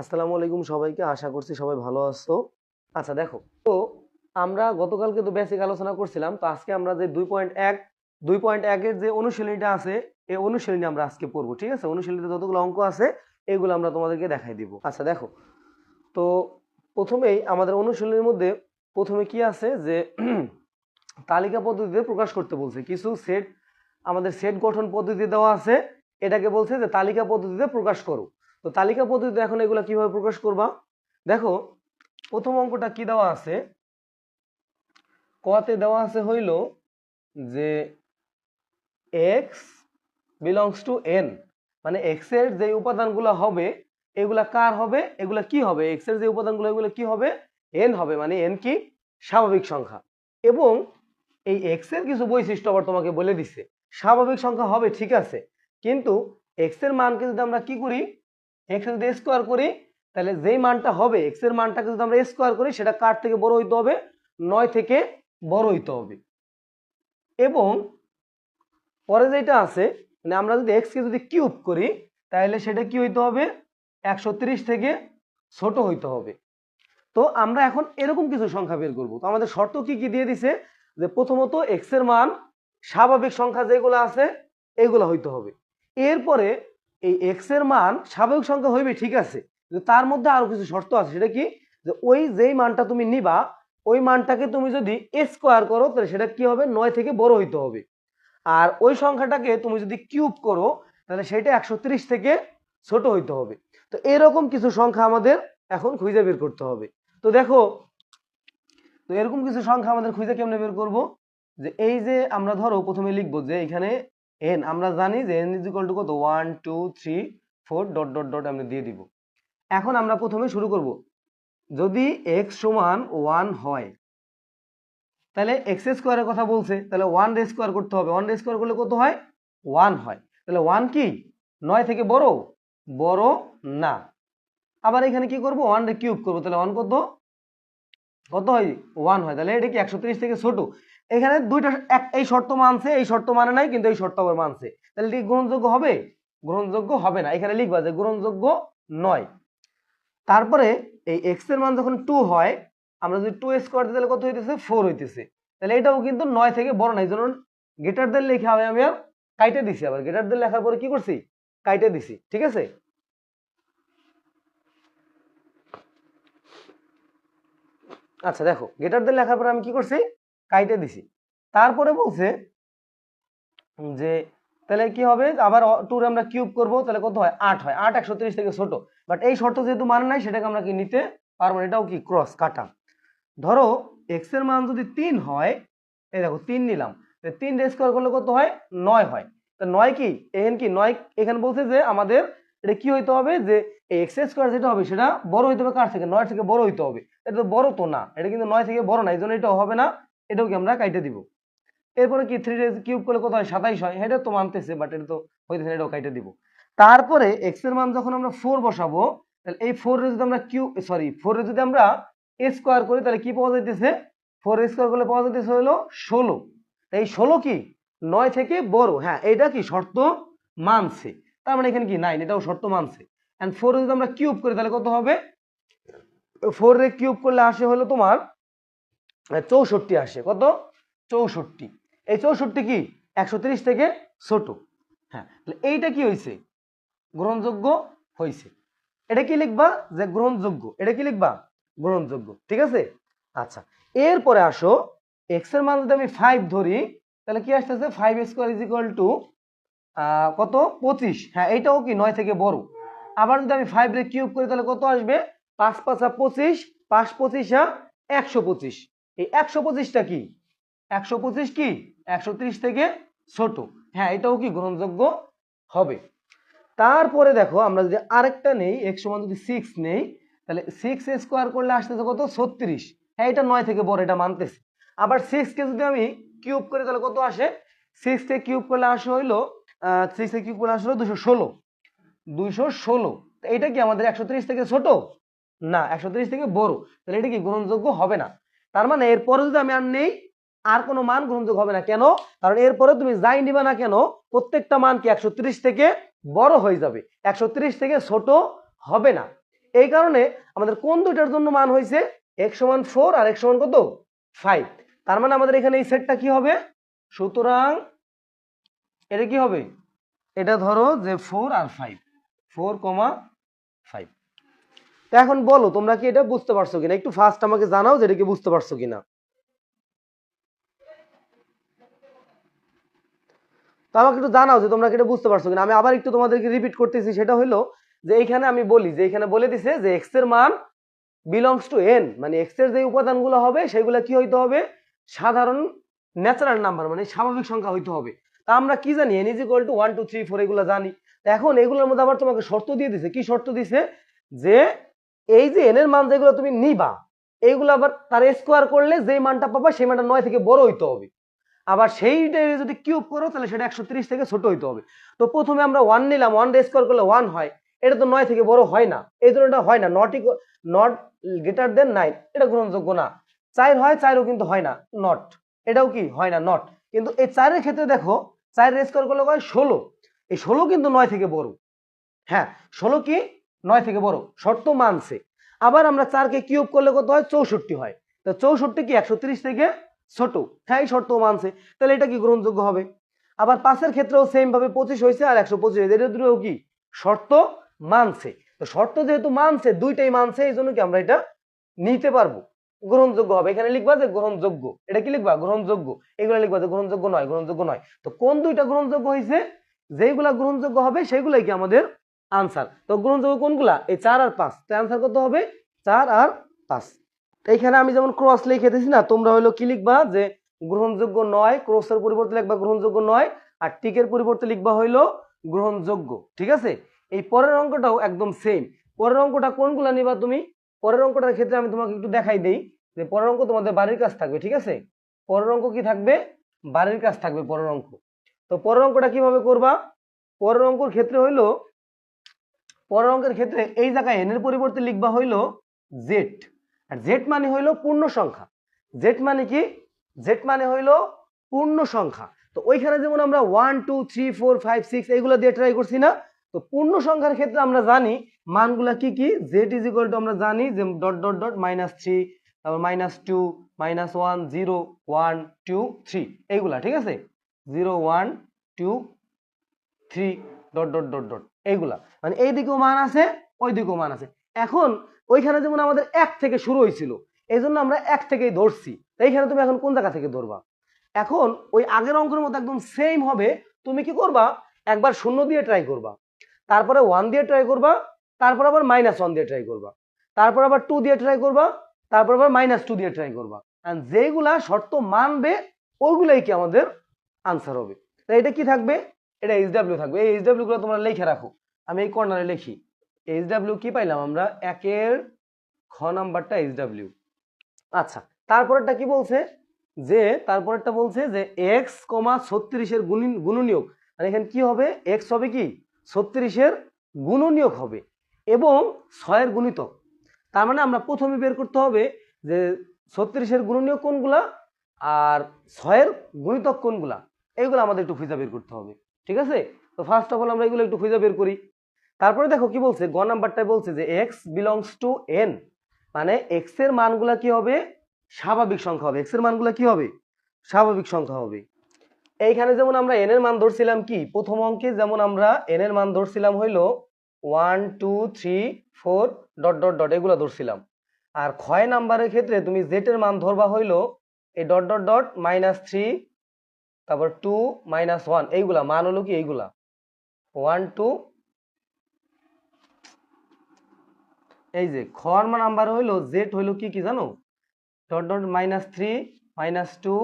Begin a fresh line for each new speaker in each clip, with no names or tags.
আসসালামু আলাইকুম সবাইকে, আশা করছি সবাই ভালো আছো। আচ্ছা দেখো তো, আমরা গতকালকে তো বেসিক আলোচনা করছিলাম, তো আজকে আমরা যে 2.1 এর যে অনুশীলনীটা আছে, এই অনুশীলনী আমরা আজকে পড়বো। ঠিক আছে, অনুশীলনীতে যতগুলো অঙ্ক আছে এগুলো আমরা তোমাদেরকে দেখাই দিব। আচ্ছা দেখো তো, প্রথমেই আমাদের অনুশীলনীর মধ্যে প্রথমে কি আছে যে তালিকা পদ্ধতিতে প্রকাশ করতে বলছে। কিছু সেট, আমাদের সেট গঠন পদ্ধতি দেওয়া আছে, এটাকে বলছে যে তালিকা পদ্ধতিতে প্রকাশ করো। তো তালিকা পদ্ধতিতে এখন এগুলা কিভাবে প্রকাশ করবা? দেখো প্রথম অঙ্কটা কি দেওয়া আছে, কতে দেওয়া আছে হইল যে এক্স বিলংস টু এন, মানে এক্স এর যে উপাদানগুলো হবে এগুলা কার হবে, এগুলা কি হবে, এক্স এর যে উপাদানগুলো এগুলো কি হবে, এন হবে, মানে এন কি স্বাভাবিক সংখ্যা। এবং এই এক্স এর কিছু বৈশিষ্ট্য আবার তোমাকে বলে দিছে। স্বাভাবিক সংখ্যা হবে ঠিক আছে, কিন্তু এক্স এর মানকে যদি আমরা কি করি, এক্স যদি স্কোয়ার করি, তাহলে যেই মানটা হবে এক্স এর মানটাকে যদি আমরা স্কোয়ার করি সেটা কার থেকে বড় হইতে হবে, 9 থেকে বড় হইতে হবে। এবং পরে যেটা আছে, মানে আমরা যদি এক্স কে যদি কিউব করি তাহলে সেটা কি হইতে হবে, 130 থেকে ছোট হইতে হবে। তো আমরা এখন এরকম কিছু সংখ্যা বের করব। তো আমাদের শর্ত কি কি দিয়ে দিছে, যে প্রথমত এক্স এর মান স্বাভাবিক সংখ্যা যেগুলো আছে এগুলো হইতে হবে। এরপরে এই এক্স এর মান স্বাভাবিক সংখ্যা হইবে ঠিক আছে, কিন্তু তার মধ্যে আরো কিছু শর্ত আছে। সেটা কি, যে ওই যেই মানটা তুমি নিবা ওই মানটাকে তুমি যদি স্কোয়ার করো তাহলে সেটা কি হবে, 9 থেকে বড় হইতে হবে। আর ওই সংখ্যাটাকে তুমি যদি কিউব করো তাহলে সেটা 130 থেকে ছোট হইতে হবে। তো এরকম কিছু সংখ্যা আমাদের এখন খুঁজে বের করতে হবে। তো দেখো, তো এরকম কিছু সংখ্যা আমাদের খুঁজে কেমনে বের করব, যে এই যে আমরা ধরো প্রথমে লিখবো যে এখানে এন, আমরা জানি যে এন ইজ ইকুয়াল টু কত, 1 2 3 4 ডট ডট ডট আমরা দিয়ে দিব। এখন আমরা প্রথমে শুরু করব, যদি এক্স সমান 1 হয় তাহলে এক্স স্কোয়ারের কথা বলছে, তাহলে 1 রে স্কোয়ার করতে হবে। 1 রে স্কোয়ার করলে কত হয়, 1 হয়। তাহলে 1 কি 9 থেকে বড়, বড় না। আবার এখানে কি করব, 1 রে কিউব করব, তাহলে 1 কত, কত হয়, 1 হয়। তাহলে এটা কি 130 থেকে ছোট। এখানে দুইটা, এই শর্ত মানছে, এই শর্ত মানে নাই, কিন্তু এই শর্ত আবার মানছে, তাহলে কি গ্রহণযোগ্য হবে, গ্রহণযোগ্য হবে না। এখানে লিখবা যে গ্রহণযোগ্য নয়। তারপরে এই এক্স এর মান যখন 2 হয়, আমরা যদি 2 স্কোয়ার দিই তাহলে কত হইতেছে, 4 হইতেছে। তাহলে এটাও কিন্তু 9 থেকে বড় না, এই জন্য গ্রেটার দেন লেখা হবে, আমি আর কাইটে দিছি। আবার গ্রেটার দেন লেখার পরে কি করছি, কাইটে দিছি। ঠিক আছে, আচ্ছা দেখো গ্রেটার দেন লেখার পরে আমি কি করছি, কাইটে দিছি। তারপরে বলছে যে তাহলে কি হবে, আবার 2 রে আমরা কিউব করব, তাহলে কত হয়, 8 হয়। 8 130 থেকে ছোট, বাট এই শর্ত যেহেতু মানে নাই সেটাকে আমরা কি নিতে পারবো না, এটাও কি ক্রস কাটা। ধরো এক্স এর মান যদি 3 হয়, এই দেখো 3 নিলাম, 3 রে স্কোয়ার করলে কত হয়, 9 হয়। তো 9 কি, এখানে কি 9, এখানে বলছে যে আমাদের এটা কি হইতে হবে, যে এক্স স্কোয়ার যেটা হবে সেটা বড় হইতে হবে কার থেকে, 9 থেকে বড় হইতে হবে। এটা তো বড় তো না, এটা কিন্তু 9 থেকে বড় না, এই জন্য এটাও হবে না, এটাও কি আমরা কাইটে দিব। এরপরে কি 3 রে কিউব করলে কত হয়, 27 হয়। এটা তো মানতেছে, বাট এটা তো হইতেছে, এটাও কাইটে দিব। তারপরে এক্স এর মান যখন আমরা 4 বসাবো, তাহলে এই 4 রে যদি আমরা সরি 4 রে যদি আমরা স্কোয়ার করি তাহলে কি পাওয়া যাইতেছে, 4 স্কোয়ার করলে পাওয়া যাইতেছে হলো 16। এই 16 কি 9 থেকে বড়, হ্যাঁ এটা কি শর্ত মানছে। তার মানে এখানে কি 9, এটাও শর্ত মানছে। এন্ড 4 যদি আমরা কিউব করি তাহলে কত হবে, 4 রে কিউব করলে আসে হলো তোমার 64 আসে। কত, 64। এই 64 কি 130 থেকে ছোট। হ্যাঁ, এইটা কি হয়েছে, গ্রহণযোগ্য হয়েছে। এটা কি লিখবা, যে গ্রহণযোগ্য, এটা কি লিখবা, গ্রহণযোগ্য। ঠিক আছে, আচ্ছা এরপরে আসো, এক্স এর মান যদি আমি 5 ধরি তাহলে কি আসতেছে, 5 স্কোয়ার ইজ ইকুয়াল টু কত, 25। হ্যাঁ এইটাও কি 9 থেকে বড়। আবার যদি আমি 5 রে কিউব করি তাহলে কত আসবে, 5 5 25, 5 25 125। এই 125টা কি, 125 কি 130 থেকে ছোট। হ্যাঁ এটাও কি গ্রহণযোগ্য হবে। তারপরে দেখো আমরা যদি আরেকটা নেই, x সমান যদি 6 নেই, তাহলে 6 স্কোয়ার করলে আসতেছে কত, 36। হ্যাঁ এটা 9 থেকে বড়, এটা মানতেছে। আবার 6 কে যদি আমি কিউব করি তাহলে কত আসে, 6 কে কিউব করলে আসে হইলো 6 কে কিউব করলে আসলে 216, 216। এটা কি আমাদের 130 থেকে ছোট না, 130 থেকে বড়, তাহলে এটা কি গ্রহণযোগ্য হবে না। তার মানে এরপরে যদি আমি আর নেই, আর কোনো মান গ্রহণযোগ্য হবে না। কেন, কারণ এরপরে তুমি যাই নিবা না কেন প্রত্যেকটা মান কি 130 থেকে বড় হয়ে যাবে, 130 থেকে ছোট হবে না। এই কারণে আমাদের কোন দুইটার জন্য মান হয়েছে x সমান 4 আর x সমান কত 5। তার মানে আমাদের এখানে এই সেটটা কি হবে, সুতরাং এটা কি হবে, এটা ধরো যে 4 আর 5, 4,5। তো এখন বলো তোমরা কি এটা বুঝতে পারছো কিনা, একটু ফার্স্ট আমাকে জানাও যে এটা কি বুঝতে পারছো কিনা। তো আমাকে একটু জানাও যে তোমরা কি এটা বুঝতে পারছো কিনা। আমি আবার একটু তোমাদেরকে রিপিট করতেছি, সেটা হলো যে এইখানে আমি বলি যে এখানে বলে দিছে যে x এর মান বিলংস টু n, মানে x এর যে উপাদানগুলো হবে সেগুলো কি হইতে হবে, সাধারণ ন্যাচারাল নাম্বার মানে স্বাভাবিক সংখ্যা হইতে হবে। তা আমরা কি জানি n = 1 2 3 4 এগুলো জানি। তো এখন এগুলোর মধ্যে আবার তোমাকে শর্ত দিয়ে দিছে, কি শর্ত দিছে, যে এই যে n এর মান যেগুলো তুমি নিবা এইগুলো আবার তার স্কোয়ার করলে যেই মানটা পাবা সেই মানটা 9 থেকে বড় হইতে হবে, আবার সেইটা যদি কিউব করো তাহলে সেটা 130 থেকে ছোট হইতে হবে। তো প্রথমে আমরা 1 নিলাম, 1 রে স্কোয়ার করলে 1 হয়, এটা তো 9 থেকে বড় হয় না, এই জন্য এটা হয় না, নট গ্রেটার দেন 9, এটা গ্রহণযোগ্য না। 4 হয়, 4ও কিন্তু হয় না, নট, এটাও কি হয় না, নট। কিন্তু এই 4 এর ক্ষেত্রে দেখো 4 রে স্কোয়ার করলে হয় 16, এই 16 কিন্তু 9 থেকে বড়, হ্যাঁ 16 কি 9 থেকে বড়, শর্ত মানছে। আবার আমরা 4 কে কিউব করলে কত হয় 64 হয়, তো 64 কি 130 থেকে ছোট, হ্যাঁ এই শর্ত মানছে, তাহলে এটা কি গ্রহণযোগ্য হবে। আবার 5 এর ক্ষেত্রেও সেম ভাবে 25 হয়েছে আর 125 হয়েছে, এটা দুটো কি শর্ত মানছে। তো শর্ত যেহেতু মানছে, দুইটাই মানছে, এই জন্য কি আমরা এটা নিতে পারবো, গ্রহণযোগ্য হবে। এখানে লিখবা যে গ্রহণযোগ্য, এটা কি লিখবা গ্রহণযোগ্য, এগুলো লিখবা যে গ্রহণযোগ্য নয়, গ্রহণযোগ্য নয়। তো কোন দুইটা গ্রহণযোগ্য হয়েছে, যেগুলা গ্রহণযোগ্য হবে সেগুলাই কি আমাদের আনসার। তো গ্রহণযোগ্য কোনগুলা, এই 4 আর 5, তো আনসার কত হবে 4 আর 5। এইখানে আমি যেমন ক্রস লিখে দিয়েছি না, তোমরা হলো কি লিখবা যে গ্রহণযোগ্য নয়, ক্রসের পরিবর্তে লিখবা গ্রহণযোগ্য নয়, আর টিকের পরিবর্তে লিখবা হইলো গ্রহণযোগ্য, ঠিক আছে। এই পরের অঙ্কটাও একদম সেম। পরের অঙ্কটা কোনগুলা নিবা তুমি, পরের অঙ্কটার ক্ষেত্রে আমি তোমাকে একটু দেখাই দেই যে পরের অঙ্ক তোমাদের বাড়ির কাজ থাকবে, ঠিক আছে। পরের অঙ্ক কি থাকবে, বাড়ির কাজ থাকবে পরের অঙ্ক। তো পরের অঙ্কটা কিভাবে করবা, পরের অঙ্কের ক্ষেত্রে হইলো, পরের অঙ্কের ক্ষেত্রে এই জায়গায় n এর পরিবর্তে লিখবা হইলো z, আর z মানে হইলো পূর্ণ সংখ্যা। z মানে কি, z মানে হইলো পূর্ণ সংখ্যা। তো ওইখানে যেমন আমরা 1 2 3 4 5 6 এইগুলো দিয়ে ট্রাই করছি না, তো পূর্ণ সংখ্যার ক্ষেত্রে আমরা জানি মানগুলা কি কি, z = আমরা জানি যে ডট ডট ডট -3, তারপর -2 -1 0 1 2 3 এইগুলা, ঠিক আছে, 0 1 2 3 ডট ডট ডট ডট এইগুলা, মানে এই দিকেও মান আছে ওই দিকেও মান আছে। এখন ওইখানে যেমন আমাদের 1 থেকে শুরু হয়েছিল, এই জন্য আমরা 1 থেকেই ধরছি, এইখানে তুমি এখন কোন জায়গা থেকে ধরবা, এখন ওই আগের অঙ্কের মতো একদম সেম হবে। তুমি কি করবা, একবার 0 দিয়ে ট্রাই করবা, তারপরে 1 দিয়ে ট্রাই করবা, তারপর আবার -1 দিয়ে ট্রাই করবা, তারপর আবার 2 দিয়ে ট্রাই করবা, তারপর আবার -2 দিয়ে ট্রাই করবা, এন্ড যেগুলা শর্ত মানবে ওইগুলাই কি আমাদের আনসার হবে। তো এটা কি থাকবে, এটা HW থাকবে। এই HW গুলো তোমরা লিখে রাখো, আমি এই কর্নারে লিখি। HW কি পাইলাম আমরা, 1 এর খ নাম্বারটা HW। আচ্ছা তারপরেরটা কি বলছে, যে তারপরেরটা বলছে যে x, 36 এর গুণনীয়ক, মানে এখানে কি হবে, x হবে কি 36 এর গুণনীয়ক হবে এবং 6 এর গুণিতক। তার মানে আমরা প্রথমে বের করতে হবে যে 36 এর গুণনীয়ক কোনগুলা আর 6 এর গুণিতক কোনগুলা, এইগুলো আমাদের একটু খুঁজে বের করতে হবে, ঠিক আছে। তো ফার্স্ট অফ অল আমরা এগুলো একটু খুঁজে বের করি। তারপরে দেখো কি বলছে, গ নাম্বারটায় বলছে যে x বিলংস টু n, মানে x এর মানগুলা কি হবে, স্বাভাবিক সংখ্যা হবে, x এর মানগুলা কি হবে, স্বাভাবিক সংখ্যা হবে। এইখানে যেমন আমরা n এর মান ধরছিলাম কি, প্রথম অঙ্কে যেমন আমরা n এর মান ধরছিলাম হইলো 1 2 3 4 ডট ডট ডট এগুলো ধরছিলাম, আর ক্ষয় নাম্বারের ক্ষেত্রে তুমি z এর মান ধরবা হইলো এই ডট ডট ডট -3 তারপর 2 -1 এইগুলা মান হলো কি, এইগুলা 1 2, এই যে খর নাম্বার হইলো z হইলো কি কি জানো, dot dot -3 -2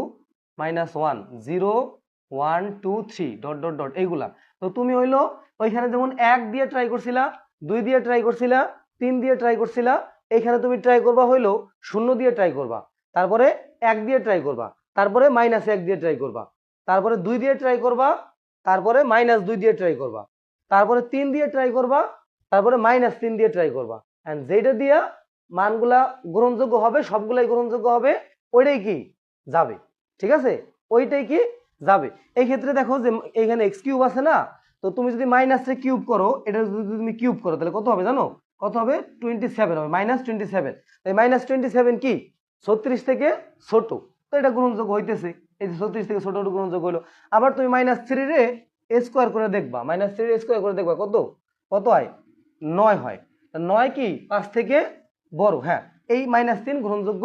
-1 0 1 2 3 dot dot dot এইগুলা। তো তুমি হইলো ওইখানে যেমন 1 দিয়ে ট্রাই করছিলা, 2 দিয়ে ট্রাই করছিলা, 3 দিয়ে ট্রাই করছিলা, এইখানে তুমি ট্রাই করবা হইলো 0 দিয়ে ট্রাই করবা, তারপরে 1 দিয়ে ট্রাই করবা, তারপরে -1 দিয়ে ট্রাই করবা, তারপরে 2 দিয়ে ট্রাই করবা, তারপরে -2 দিয়ে ট্রাই করবা, তারপরে 3 দিয়ে ট্রাই করবা, তারপরে -3 দিয়ে ট্রাই করবা, এন্ড যেটা দিয়া মানগুলা গ্রহণযোগ্য হবে সবগুলাই গ্রহণযোগ্য হবে, ওইটাই কি যাবে, ঠিক আছে, ওইটাই কি যাবে। এই ক্ষেত্রে দেখো যে এখানে x কিউব আছে না, তো তুমি যদি -3 কিউব করো, এটা যদি তুমি কিউব করো তাহলে কত হবে জানো, কত হবে 27 হবে, -27। এই -27 কি 36 থেকে ছোট, তো এটা গ্রহণযোগ্য হইতেছে। এই যে 36 থেকে ছোট গ্রহণযোগ্য হলো। আবার তুমি -3 রে স্কোয়ার করে দেখবা, -3 রে স্কোয়ার করে দেখবা কত কত হয় 9 হয়। 9 কি 5 থেকে বড়, হ্যাঁ এই -3 গ্রহণযোগ্য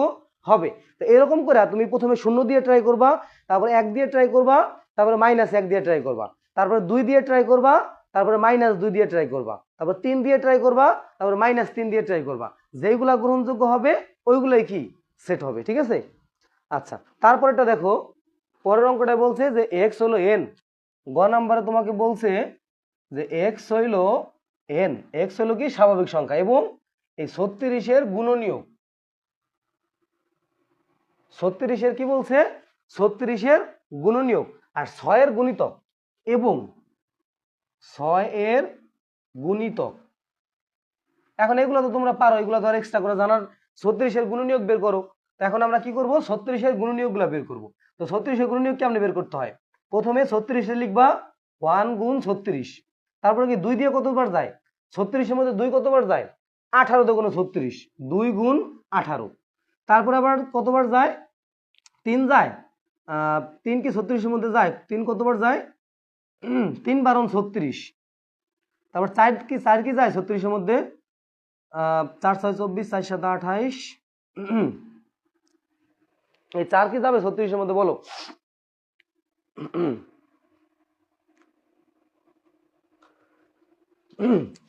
হবে। তো এরকম করে তুমি প্রথমে 0 দিয়ে ট্রাই করবা, তারপরে 1 দিয়ে ট্রাই করবা, তারপরে -1 দিয়ে ট্রাই করবা, তারপরে 2 দিয়ে ট্রাই করবা, তারপরে -2 দিয়ে ট্রাই করবা, তারপর 3 দিয়ে ট্রাই করবা, তারপরে -3 দিয়ে ট্রাই করবা। যেইগুলা গ্রহণযোগ্য হবে ওইগুলাই কি সেট হবে, ঠিক আছে। আচ্ছা তারপরেটা দেখো, পরের অঙ্কটা বলছে যে x হলো n। গ নাম্বারে তোমাকে বলছে যে x হইলো n, x হলো কি স্বাভাবিক সংখ্যা এবং এই 36-এর গুণনীয়ক। 36-এর কি বলছে 36-এর গুণনীয়ক আর 6-এর গুণিতক এবং 6-এর গুণিতক। এখন এগুলো তো তোমরা পারো, এগুলো তো আর এক্সট্রা করে জানার। 36-এর গুণনীয়ক বের করো। তো এখন আমরা কি করব 36-এর গুণনীয়কগুলো বের করব। তো 36-এর গুণনীয়ক কেমনে বের করতে হয়, প্রথমে 36-এ লিখবা 1 গুণ 36, তারপরে কি 2 দিয়ে কতবার যায় 36-এর মধ্যে 2 কতবার যায় 18 তে কোনো 36, 2 গুণ 18। তারপর আবার কতবার যায় 3 যায়, 3 কি 36-এর মধ্যে যায়, 3 কতবার যায় 3 বারণ 36। তারপর 4 কি যায় 36-এর মধ্যে 4 6 24, 4 7 28, এই 4 কি যাবে 36-এর মধ্যে বলো।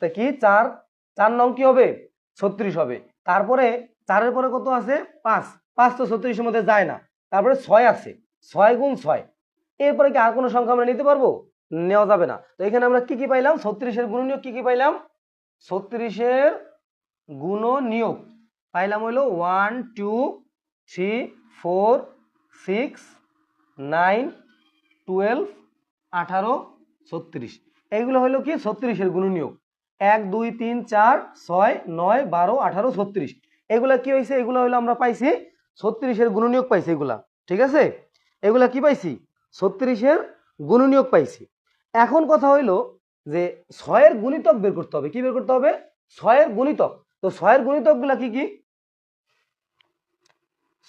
তা কি 4 4 নং কি হবে 36 হবে। তারপরে 4-এর পরে কত আছে 5, 5 তো 36-এর মধ্যে যায় না। তারপরে 6 আছে, 6 গুণ 6। এরপরে কি আর কোনো সংখ্যা আমরা নিতে পারবো, নেওয়া যাবে না। তো এখানে আমরা কি কি পাইলাম 36-এর গুণনীয়ক কি কি পাইলাম, 36-এর গুণনীয়ক পাইলাম হইলো 1 2 3 4 6 9 12 18 36। এইগুলো হলো কি 36-এর গুণনীয়ক। 1 2 3 4 6 9 12 18 36। এগুলা কি হয়েছে, এগুলো হলো আমরা পাইছি 36-এর গুণনীয়ক পাইছি এগুলা, ঠিক আছে। এগুলা কি পাইছি 36-এর গুণনীয়ক পাইছি। এখন কথা হইলো যে 6-এর গুণিতক বের করতে হবে। কি বের করতে হবে 6-এর গুণিতক। তো 6-এর গুণিতক গুলা কি কি,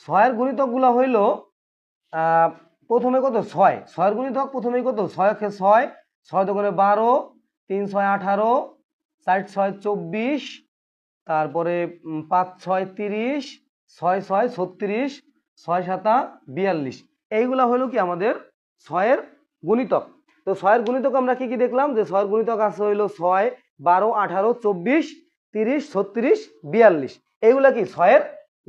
6-এর গুণিতক গুলা হইলো প্রথমে কত 6, 6-এর গুণিতক প্রথমেই কত 6 কে 6, 6 দোকানে 12, 3 6 18, 4 6 24, তারপরে 5 6 30, 6 6 36, 6 7 42। এইগুলা হলো কি আমাদের 6-এর গুণিতক। তো 6-এর গুণিতক আমরা কি কি দেখলাম যে 6-এর গুণিতক আছে হইলো 6 12 18 24 30 36 42। এইগুলা কি 6-এর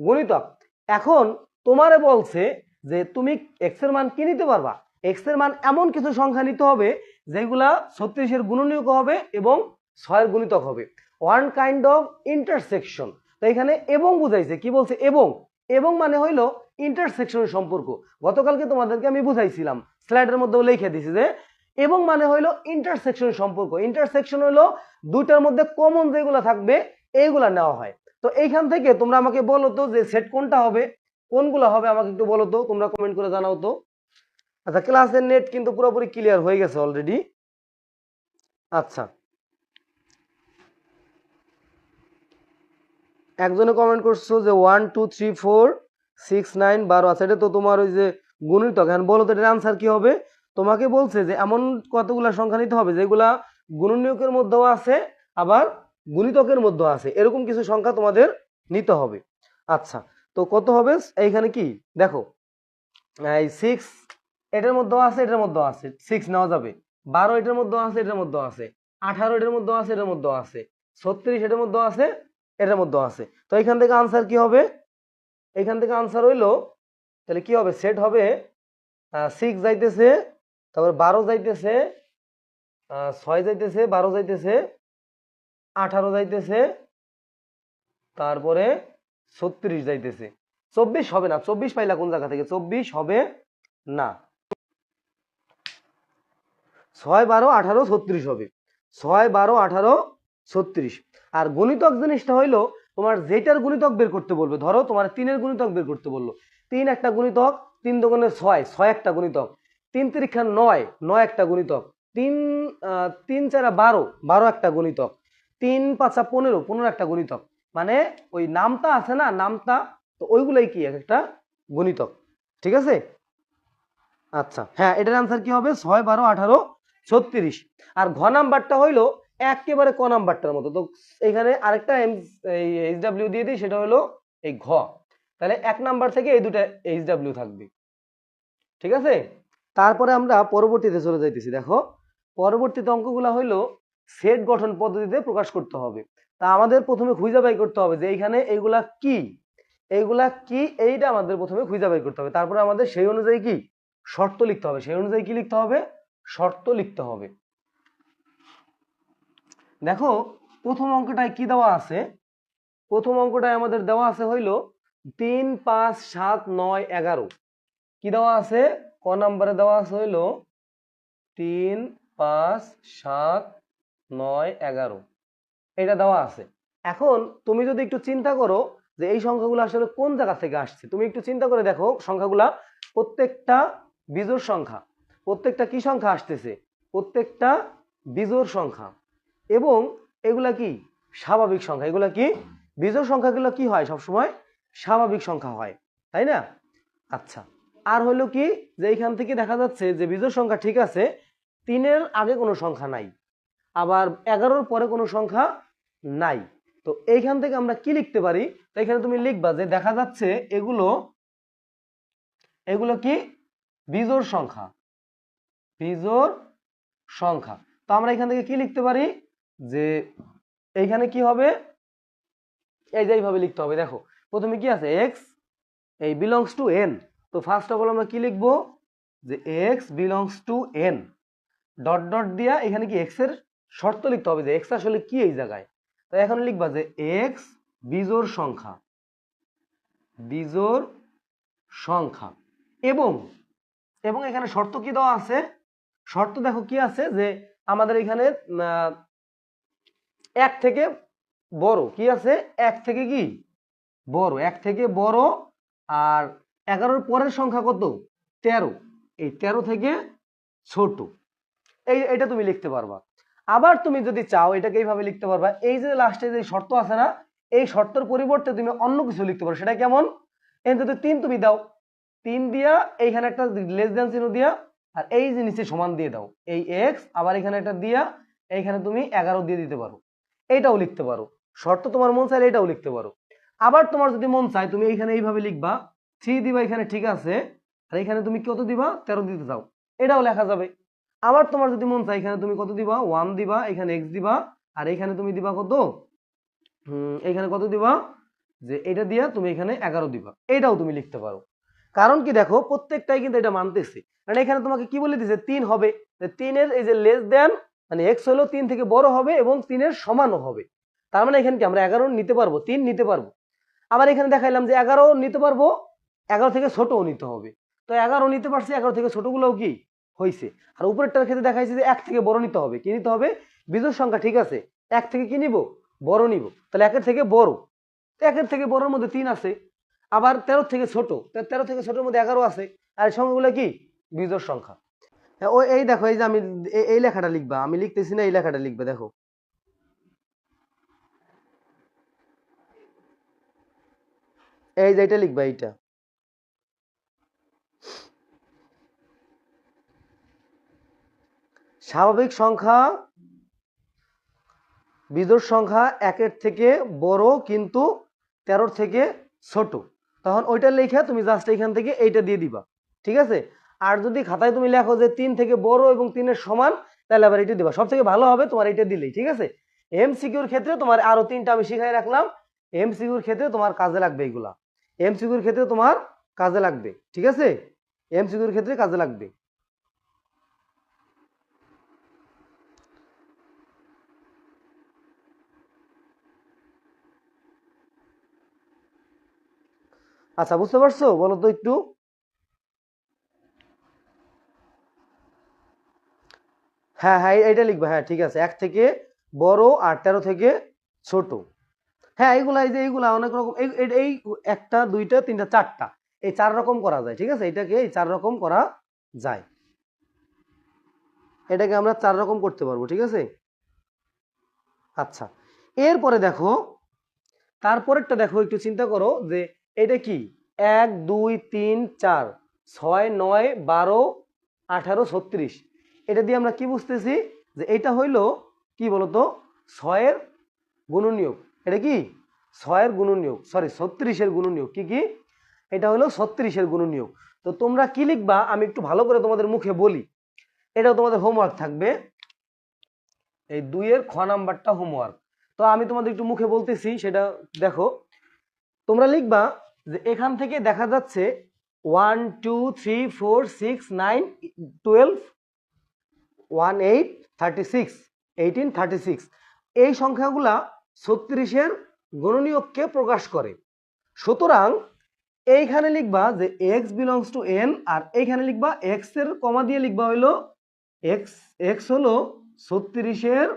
গুণিতক। এখন তোমারে বলছে যে তুমি এক্স এর মান কি নিতে পারবা, এক্স এর মান এমন কিছু সংখ্যা নিতে হবে যেগুলা 36-এর গুণনীয়ক হবে এবং 6-এর গুণিতক হবে, ওয়ান কাইন্ড অফ ইন্টারসেকশন। তো এখানে এবং বুঝাইছে, কি বলছে এবং, এবং মানে হইলো ইন্টারসেকশনের সম্পর্ক। গতকালকে তোমাদেরকে আমি বুঝাইছিলাম, স্লাইডের মধ্যেও লিখে দিছি যে এবং মানে হইলো ইন্টারসেকশনের সম্পর্ক। ইন্টারসেকশন হইলো দুইটার মধ্যে কমন যেগুলো থাকবে এইগুলা নেওয়া হয়। তো এইখান থেকে তোমরা আমাকে বলো তো যে সেট কোনটা হবে, কোনগুলো হবে আমাকে একটু বলো তো, তোমরা কমেন্ট করে জানাও তো। আচ্ছা ক্লাসের নেট কিন্তু পুরোপুরি ক্লিয়ার হয়ে গেছে অলরেডি। আচ্ছা একজনে কমেন্ট করছো যে 1 2 3 4 6 9 12। আচ্ছা এটা তো তোমার ওই যে গুণিতক। এখন বলো তো এটার আনসার কি হবে। তোমাকে বলছে যে এমন কতগুলা সংখ্যা নিতে হবে যেগুলা গুণনীয়কের মধ্যেও আছে আবার গুণিতকের মধ্যেও আছে, এরকম কিছু সংখ্যা তোমাদের নিতে হবে। আচ্ছা তো কত হবে এইখানে কি দেখো, এই 6 এটার মধ্যেও আছে এটার মধ্যেও আছে, 6 নেওয়া যাবে। 12 এটার মধ্যেও আছে এটার মধ্যেও আছে, 18 এটার মধ্যেও আছে এটার মধ্যেও আছে, 36 এটার মধ্যেও আছে এটার মধ্যেও আছে। তো এখান থেকে আনসার কি হবে, এখান থেকে আনসার হইলো তাহলে কি হবে সেট হবে 6 যাইতেছে, তারপর 12 যাইতেছে, 6 যাইতেছে, 12 যাইতেছে, 18 যাইতেছে, তারপরে 36 যাইতেছে। 24 হবে না, 24 পাইলা কোন জায়গা থেকে, 24 হবে না। 6 12 18 36 হবে, 6 12 18 36। আর গুণিতক জিনিসটা হইলো তোমার যেটার গুণিতক বের করতে বলবে, ধরো তোমার 3-এর গুণিতক বের করতে বললো, 3 একটা গুণিতক, 3 দুগুণে 6, 6 একটা গুণিতক, 3 তিরিক্ষা 9, 9 একটা গুণিতক, 3 3 4 12, 12 একটা গুণিতক, 3 5 15, 15 একটা গুণিতক, মানে ওই নামতা আছে না, নামতা, তো ওইগুলাই কি একটা গুণিতক, ঠিক আছে। আচ্ছা হ্যাঁ, এটার আনসার কি হবে 6 12 18 36। আর ঘ নাম্বারটা হইলো একেবারে ক নাম্বারটার মতো, তো এখানে আরেকটা এইচডব্লিউ দিয়ে দিই, সেটা হলো এই ঘ। তাহলে 1 নাম্বার থেকে এই দুটা এইচডব্লিউ থাকবে, ঠিক আছে। তারপরে আমরা পরবর্তীতে চলে যাইতেছি। দেখো পরবর্তীতে অঙ্কগুলা হইলো সেট গঠন পদ্ধতিতে প্রকাশ করতে হবে। তা আমাদের প্রথমে খুঁজে বাই করতে হবে যে এইখানে এইগুলা কি, এইগুলা কি, এইটা আমাদের প্রথমে খুঁজে বাই করতে হবে। তারপরে আমাদের সেই অনুযায়ী কি শর্ত লিখতে হবে, সেই অনুযায়ী কি লিখতে হবে, শর্ত লিখতে হবে। দেখো প্রথম অঙ্কটায় কি দেওয়া আছে, প্রথম অঙ্কটায় আমাদের দেওয়া আছে হইলো 3 5 7 9 11। কি দেওয়া আছে, ক নাম্বারে দেওয়া আছে হইলো 3 5 7 9 11, এটা দেওয়া আছে। এখন তুমি যদি একটু চিন্তা করো যে এই সংখ্যাগুলো আসলে কোন জায়গা থেকে আসছে, তুমি একটু চিন্তা করে দেখো সংখ্যাগুলা প্রত্যেকটা বিজোড় সংখ্যা, প্রত্যেকটা কি সংখ্যা আসতেছে, প্রত্যেকটা বিজোড় সংখ্যা, এবং এগুলা কি স্বাভাবিক সংখ্যা। এগুলা কি বিজোড় সংখ্যাগুলো কি হয় সবসময় স্বাভাবিক সংখ্যা হয়, তাই না। আচ্ছা, আর হলো কি যে এইখান থেকে দেখা যাচ্ছে যে বিজোড় সংখ্যা ঠিক আছে, 3-এর আগে কোনো সংখ্যা নাই, আবার 11-র পরে কোনো সংখ্যা নাই। তো এইখান থেকে আমরা কি লিখতে পারি, তো এখানে তুমি লিখবা যে দেখা যাচ্ছে এগুলো এগুলো কি বিজোড় সংখ্যা, বিজোড় সংখ্যা। তো আমরা এখান থেকে কি লিখতে পারি যে এইখানে কি হবে, এই যে এইভাবে লিখতে হবে। দেখো প্রথমে কি আছে এক্স, এই বিলংস টু এন, তো ফার্স্ট অফ অল আমরা কি লিখবো যে x belongs to N, dot dot দিয়া এখানে কি এক্স এর শর্ত লিখতে হবে যে এক্স আসলে কি এই জায়গায়। তো এখন লিখবা যে এক্স বিজোড় সংখ্যা, বিজোড় সংখ্যা, এবং এবং এখানে শর্ত কি দেওয়া আছে, শর্ত দেখো কি আছে যে আমাদের এখানে 1 থেকে বড় কি আছে, 1 থেকে কি বড়, 1 থেকে বড়, আর 11-র পরের সংখ্যা কত 13, এই 13 থেকে ছোট, এটা তুমি লিখতে পারবা। আবার তুমি যদি চাও এটাকে এইভাবে লিখতে পারবা, এই যে লাস্টে যে শর্ত আছে না, এই শর্তের পরিবর্তে তুমি অন্য কিছু লিখতে পারো। সেটা কেমন, এখানে 3 তুমি দাও, 3 দিয়া এইখানে একটা লেস দ্যান চিহ্ন দিয়া, আর এই যে নিচে সমান দিয়ে দাও এই এক্স, আবার এখানে একটা দিয়া এইখানে তুমি 11 দিয়ে দিতে পারো, এইটাও লিখতে পারো। শর্ত তোমার মন চাইলে এটাও লিখতে পারো। আবার তোমার যদি মন চায় তুমি এইখানে এইভাবে লিখবা, 3 দিবা এখানে, ঠিক আছে, আর এখানে তুমি কত দিবা 13 দিতে চাও, এটাও লেখা যাবে। আবার তোমার যদি মন চায় এখানে তুমি কত দিবা 1 দিবা, এখানে এক্স দিবা, আর এখানে তুমি দিবা কত, এখানে কত দিবা, যে এটা দিয়া তুমি এখানে 11 দিবা, এটাও তুমি লিখতে পারো। কারণ কি দেখো প্রত্যেকটাই কিন্তু এটা মানতেছে, কারণ এখানে তোমাকে কি বলে দিছে 3 হবে, 3-এর এই যে লেস দেন মানে এক্স হলো 3 থেকে বড় হবে এবং 3-এর সমানও হবে, তার মানে এখানে কি আমরা 11 নিতে পারবো, 3 নিতে পারবো। আবার এখানে দেখাইলাম যে 11 নিতে পারবো, 11 থেকে ছোটও নিতে হবে, তো 11 নিতে পারছি, 11 থেকে ছোটগুলোও কি হয়েছে। আর উপরেরটার ক্ষেত্রে দেখাইছে যে 1 থেকে বড় নিতে হবে, কি নিতে হবে বিজোড় সংখ্যা, ঠিক আছে, 1 থেকে কি নিব বড় নিব, তাহলে 1-এর থেকে বড়, 1-এর থেকে বড়র মধ্যে 3 আছে, আবার 13 থেকে ছোট, 13 থেকে ছোটের মধ্যে 11 আছে, আর এই সংখ্যাগুলো কি বিজোড় সংখ্যা। ও এই দেখো এই যে আমি এই লেখাটা লিখবা, আমি লিখতেছি না, এই লেখাটা লিখবে, দেখো এই যে এটা লিখবা, এইটা স্বাভাবিক সংখ্যা বিজোড় সংখ্যা 1-এর থেকে বড় কিন্তু 13-র থেকে ছোট, তখন ওইটা লেখা তুমি জাস্ট এখান থেকে এইটা দিয়ে দিবা, ঠিক আছে। আর যদি খাতায় তুমি লেখো যে 3 থেকে বড় এবং 3-এর সমান, তাহলে আবার এটা দিবা, সব থেকে ভালো হবে তোমার এটা দিলেই, ঠিক আছে। এমসিকিউর ক্ষেত্রে তোমার আরো 3টা আমি শিখাই রাখলাম, এমসিকিউর ক্ষেত্রে তোমার কাজে লাগবে এইগুলা, এমসিকিউর ক্ষেত্রে তোমার কাজে লাগবে, ঠিক আছে, এমসিকিউর ক্ষেত্রে কাজে লাগবে। আচ্ছা বুঝতে পারছো, বলো তো একটু। হ্যাঁ হ্যাঁ এইটা লিখবে, হ্যাঁ ঠিক আছে, 1 থেকে বড় আর 13 থেকে ছোট। হ্যাঁ এইগুলা, এই যে এইগুলা অনেক রকম, এই 1টা 2টা 3টা 4টা, এই 4 রকম করা যায়, ঠিক আছে, এটাকে এই 4 রকম করা যায়, এটাকে আমরা 4 রকম করতে পারবো, ঠিক আছে। আচ্ছা এরপরে দেখো তারপরেরটা দেখো, একটু চিন্তা করো যে এটা কি 1 2 3 4 6 9 12 18 36, এটা দিয়ে আমরা কি বুঝতেছি যে এটা হইলো কি বলতো 6 এর গুণনীয়ক। এটা কি 6 এর গুণনীয়ক, সরি 36 এর গুণনীয়ক। কি কি এটা হলো 36 এর গুণনীয়ক। তো তোমরা কি লিখবা আমি একটু ভালো করে তোমাদের মুখে বলি, এটাও তোমাদের হোমওয়ার্ক থাকবে, এই 2 এর খ নাম্বারটা হোমওয়ার্ক। তো আমি তোমাদের একটু মুখে বলতেছি, সেটা দেখো। তোমরা লিখবা যে এখান থেকে দেখা যাচ্ছে 1 2 3 4 6 9 12 18 36 18 36 এই সংখ্যাগুলা 36 এর গুণনীয়ককে প্রকাশ করে। সুতরাং এইখানে লিখবা যে x বিলংস টু n, আর এইখানে লিখবা x এর কমা দিয়ে লিখবা হইলো x হলো 36 এর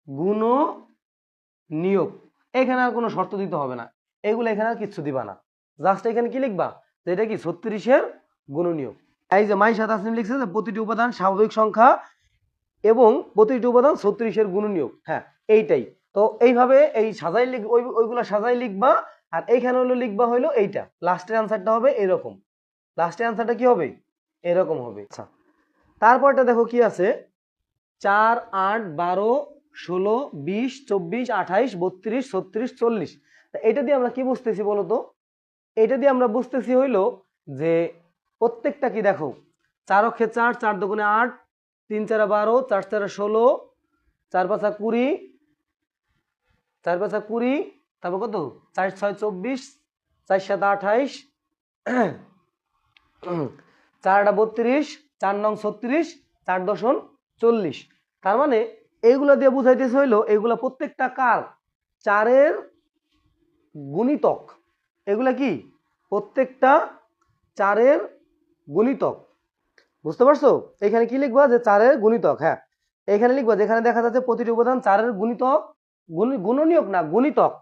গুণনীয়ক। এখানে আর কোনো শর্ত দিতে হবে না, এগুলো এখানে আর কিচ্ছু দিবা না, জাস্ট এখানে কি লিখবা যে এটা কি 36 এর গুণনীয়ক। এই যে মাইশা তাসনিম লিখছে যে প্রতিটি উপাদান স্বাভাবিক সংখ্যা এবং প্রতিটি উপাদান 36 এর গুণনীয়ক। হ্যাঁ এইটাই তো, এইভাবে এই সাজাই ওইগুলা সাজাই লিখবা, আর এইখানে হলো লিখবা হইলো এইটা, লাস্টের অ্যান্সারটা হবে এরকম, লাস্টের অ্যান্সারটা কি হবে এরকম হবে। আচ্ছা তারপরটা দেখো কি আছে, 4 8 12 16 20 24 28 32 36 40, এটা দিয়ে আমরা কি বুঝতেছি বলো তো? এটা দিয়ে আমরা বুঝতেছি হইলো যে প্রত্যেকটা কি দেখো 4 অক্ষে 4, 4 দুগুণে 8, 3 4 12, 4 4 16, 4 5 20, 4 5 20, তারপর কত 4 6 24, 4 7 28, 4 32, 4 9 36, 4 10 40। তার মানে এইগুলা দিয়ে বুঝাইতেছে হইলো এইগুলা প্রত্যেকটা কার 4 এর গুণিতক। এগুলা কি প্রত্যেকটা 4 এর গুণিতক, বুঝতে পারছো? এখানে কি লিখবা যে 4 এর গুণিতক। হ্যাঁ এখানে লিখবা যেখানে দেখা যাচ্ছে প্রতিটি উপাদান 4 এর গুণিতক, গুণনীয়ক না গুণিতক,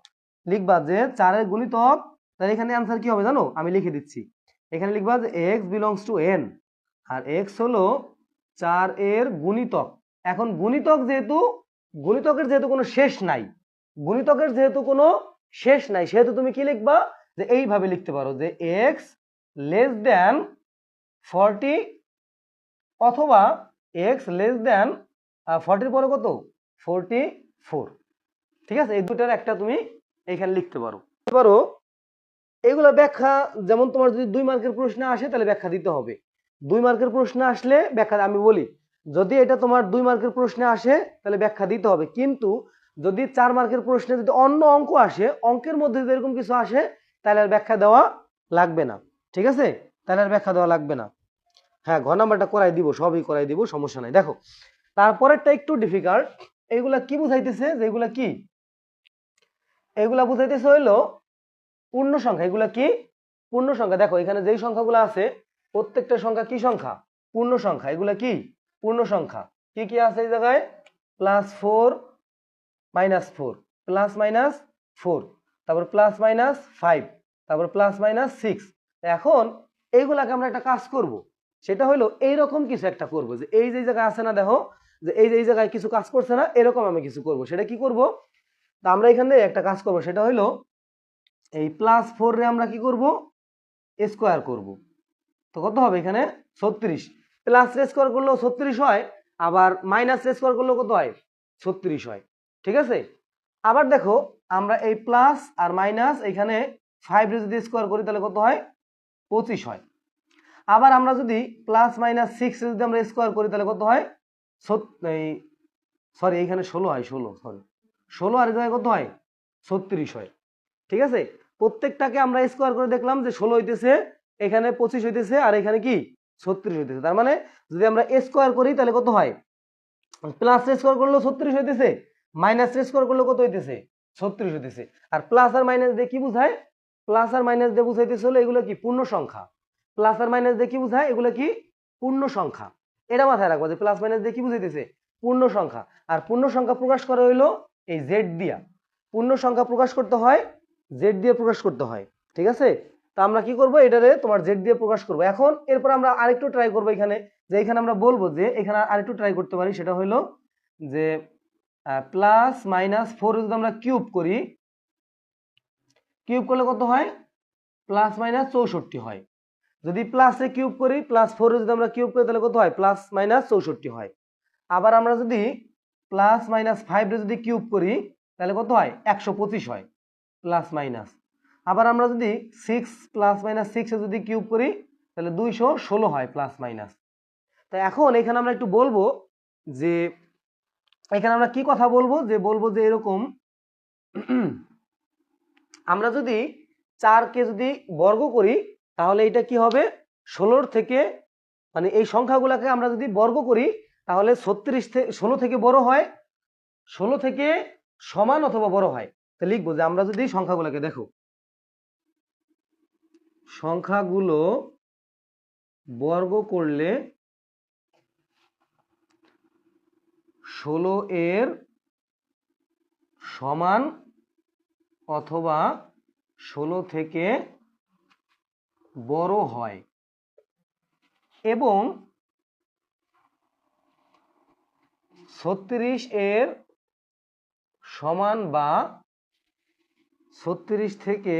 লিখবা যে 4 এর গুণিতক। তাহলে এখানে অ্যান্সার কি হবে জানো, আমি লিখে দিচ্ছি। এখানে লিখবা যে x বিলংস টু n, আর x হলো 4 এর গুণিতক। এখন গুণিতক যেহেতু, গুণিতকের যেহেতু কোনো শেষ নাই, গুণিতকের যেহেতু কোনো শেষ নাই, সেহেতু তুমি কি লিখবা যে এইভাবে লিখতে পারো যে x লেস দেন 40 অথবা x লেস দেন 40 পরে কত 44। ঠিক আছে, এই দুটার একটা তুমি এখানে লিখতে পারো। এগুলো ব্যাখ্যা, যেমন তোমার যদি 2 মার্কের প্রশ্ন আসে তাহলে ব্যাখ্যা দিতে হবে। 2 মার্কের প্রশ্ন আসলে ব্যাখ্যা, আমি বলি যদি এটা তোমার 2 মার্কের প্রশ্নে আসে তাহলে ব্যাখ্যা দিতে হবে, কিন্তু যদি 4 মার্কের প্রশ্নে যদি অন্য অঙ্ক আসে, অঙ্কের মধ্যে যদি এরকম কিছু আসে তাহলে আর ব্যাখ্যা দেওয়া লাগবে না। ঠিক আছে, তাহলে আর ব্যাখ্যা দেওয়া লাগবে না। হ্যাঁ ঘ নাম্বারটা করাই দিব, সবই করাই দিব, সমস্যা নাই। দেখো তারপরেরটা একটু ডিফিকাল্ট। এগুলা কি বুঝাইতেছে যে এগুলা কি, এগুলা বুঝাইতেছে হইলো পূর্ণ সংখ্যা। এগুলা কি পূর্ণ সংখ্যা। দেখো এখানে যেই সংখ্যাগুলো আছে প্রত্যেকটা সংখ্যা কি সংখ্যা পূর্ণ সংখ্যা। এগুলা কি পূর্ণ সংখ্যা। কি কি আছে এই জায়গায় +4 -4, +-4, তারপর +-5, তারপর +-6। এখন এইগুলাকে আমরা একটা কাজ করব, সেটা হলো এইরকম কিছু একটা করব, যে এই যে জায়গায় আছে না, দেখো যে এই যে এই জায়গায় কিছু কাজ করছে না, এরকম আমি কিছু করব। সেটা কি করব, তা আমরা এখানে একটা কাজ করব, সেটা হলো এই +4 রে আমরা কি করব স্কোয়ার করব। তো কত হবে এখানে 36, প্লাস রে স্কোয়ার করলেও 36 হয়, আবার মাইনাস রে স্কোয়ার করলেও কত হয় 36 হয়। ঠিক আছে, আবার দেখো আমরা এই প্লাস আর মাইনাস এখানে 5 রে যদি স্কোয়ার করি তাহলে কত হয় 25 হয়। আবার আমরা যদি +-6 রে যদি আমরা স্কোয়ার করি তাহলে কত হয় সরি এখানে 16 হয়, 16 সরি 16, আর এই জায়গায় কত হয় 36 হয়। ঠিক আছে, প্রত্যেকটাকে আমরা স্কোয়ার করে দেখলাম যে 16 হইতেছে, এখানে 25 হইতেছে, আর এখানে কি 36 হইতেছে। তার মানে যদি আমরা স্কোয়ার করি তাহলে কত হয়, প্লাস স্কোয়ার করলেও 36 হইতেছে, মাইনাস স্কোয়ার করলেও কত হইতেছে 36 হইতেছে। আর প্লাস আর মাইনাস দিয়ে কি বুঝায়, প্লাস আর মাইনাস দিয়ে বুঝাইতেছে হলো এগুলো কি পূর্ণ সংখ্যা। প্লাস আর মাইনাস দিয়ে কি বুঝায়, এগুলো কি পূর্ণ সংখ্যা। এটা মাথায় রাখবো যে প্লাস মাইনাস দিয়ে কি বুঝাইতেছে পূর্ণ সংখ্যা। আর পূর্ণ সংখ্যা প্রকাশ করা হইলো এই জেড দিয়া। পূর্ণ সংখ্যা প্রকাশ করতে হয় জেড দিয়ে প্রকাশ করতে হয়। ঠিক আছে, তা আমরা কি করব, এটারে তোমার জেড দিয়ে প্রকাশ করব। এখন এরপর আমরা আরেকটু ট্রাই করব এখানে, যে এখানে আমরা বলবো যে এখানে আরেকটু ট্রাই করতে পারি, সেটা হলো যে প্লাস মাইনাস 4 যদি আমরা কিউব করি, কিউব করলে কত হয়? প্লাস মাইনাস 64 হয়। যদি প্লাসে কিউব করি, প্লাস 4 যদি আমরা কিউব করি তাহলে কত হয়? প্লাস মাইনাস 64 হয়। আবার আমরা যদি প্লাস মাইনাস 5 যদি কিউব করি তাহলে কত হয়? 125 হয় প্লাস মাইনাস। আবার আমরা যদি 6 প্লাস মাইনাস 6 যদি কিউব করি তাহলে 216 হয় প্লাস মাইনাস। তো এখন এখানে আমরা একটু বলবো যে এখানে আমরা কি কথা বলবো, যে বলবো যে এরকম আমরা যদি 4কে যদি বর্গ করি তাহলে এটা কি হবে? 16 থেকে, মানে এই সংখ্যাগুলোকে আমরা যদি বর্গ করি তাহলে 16 থেকে বড় হয়, 16 থেকে সমান অথবা বড় হয়। তো লিখবো যে আমরা যদি সংখ্যাগুলোকে দেখো, সংখ্যাগুলো বর্গ করলে 16 এর সমান অথবা 16 থেকে বড় হয় এবং 36 এর সমান বা 36 থেকে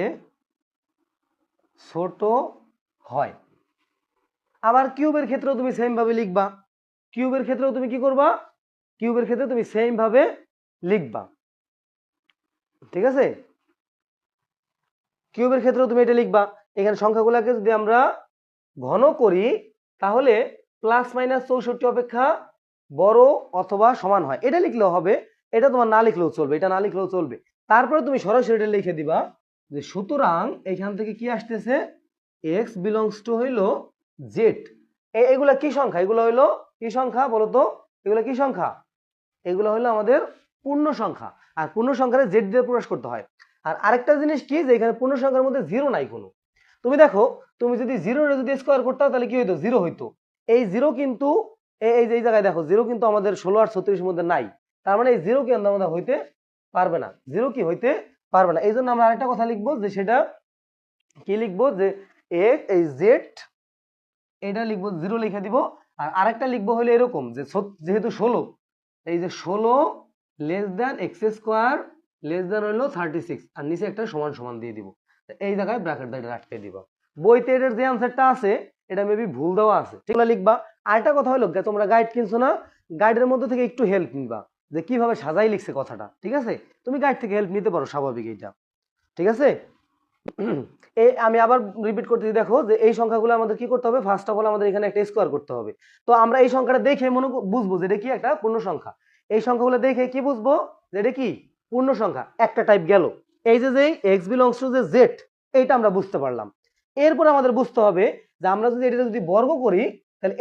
ছোট হয়। আবার কিউবের ক্ষেত্রেও তুমি সেম ভাবে লিখবা, কিউবের ক্ষেত্রেও তুমি কি করবা? কিউবের ক্ষেত্রে তুমি সেম ভাবে লিখবা, ঠিক আছে? কিউবের ক্ষেত্রেও তুমি এটা লিখবা। এখানে সংখ্যাগুলোকে যদি আমরা ঘন করি তাহলে প্লাস মাইনাস 64 অপেক্ষা বড় অথবা সমান হয়, এটা লিখলেও হবে, এটা তোমার না লিখলেও চলবে, এটা না লিখলেও চলবে। তারপরে তুমি সরাসরি এটা লিখে দিবা যে সুতরাং এখান থেকে কি আসতেছে? এক্স বিলংস টু হইল জেড। এগুলা কি সংখ্যা? এগুলো হইলো কি সংখ্যা বলতো? এগুলো কি সংখ্যা? এগুলো হলো আমাদের পূর্ণ সংখ্যা, আর পূর্ণ সংখ্যারে জেড দিয়ে প্রকাশ করতে হয়। আর আরেকটা জিনিস কি, যে এখানে পূর্ণ সংখ্যার মধ্যে জিরো নাই কোনো। তুমি দেখো, তুমি যদি জিরো যদি স্কোয়ার করতে তাহলে কি হইতো? জিরো হইতো। এই জিরো কিন্তু এই যে এই জায়গায় দেখো, জিরো কিন্তু আমাদের 16 আর 36 মধ্যে নাই। তার মানে এই জিরো কি আমাদের হইতে পারবে না, জিরো কি হইতে পারবে না। এই জন্য আমরা আরেকটা কথা লিখবো, যে সেটা কি লিখবো, যে এই জেড এটা লিখবো, জিরো লিখে দিব। আর আরেকটা লিখবো হলো এরকম, যে যেহেতু 16, এই যে 16 less than x square less than হইলো 36, আর নিচে একটা সমান সমান দিয়ে দিব। এই জায়গায় ব্র্যাকেট দিয়ে রাখতে দিব। বইতে এটার যে আনসারটা আছে এটা মেবি ভুল দেওয়া আছে, সেগুলো লিখবা। আরেকটা কথা হলো, তোমরা গাইড কিনছো না, গাইডের মধ্যে থেকে একটু হেল্প নিবা যে কিভাবে সাজাই লিখছে কথাটা, ঠিক আছে? তুমি গাইড থেকে হেল্প নিতে পারো, স্বাভাবিক এইটা, ঠিক আছে? এই আমি আবার রিপিট করতেছি, দেখো যে এই সংখ্যাগুলো আমাদের কি করতে হবে? ফার্স্ট অফ অল আমাদের এখানে একটা স্কোয়ার করতে হবে। তো আমরা এই সংখ্যাটা দেখে মনে বুঝবো যে এটা কি একটা পূর্ণ সংখ্যা। এই সংখ্যাগুলো দেখে কি বুঝবো? যে এটা কি পূর্ণ সংখ্যা। একটা টাইপ গেল। এই যে এক্স বিলংস টু যে জেড, এইটা আমরা বুঝতে পারলাম। এরপরে আমাদের বুঝতে হবে যে আমরা যদি এটা যদি বর্গ করি তাহলে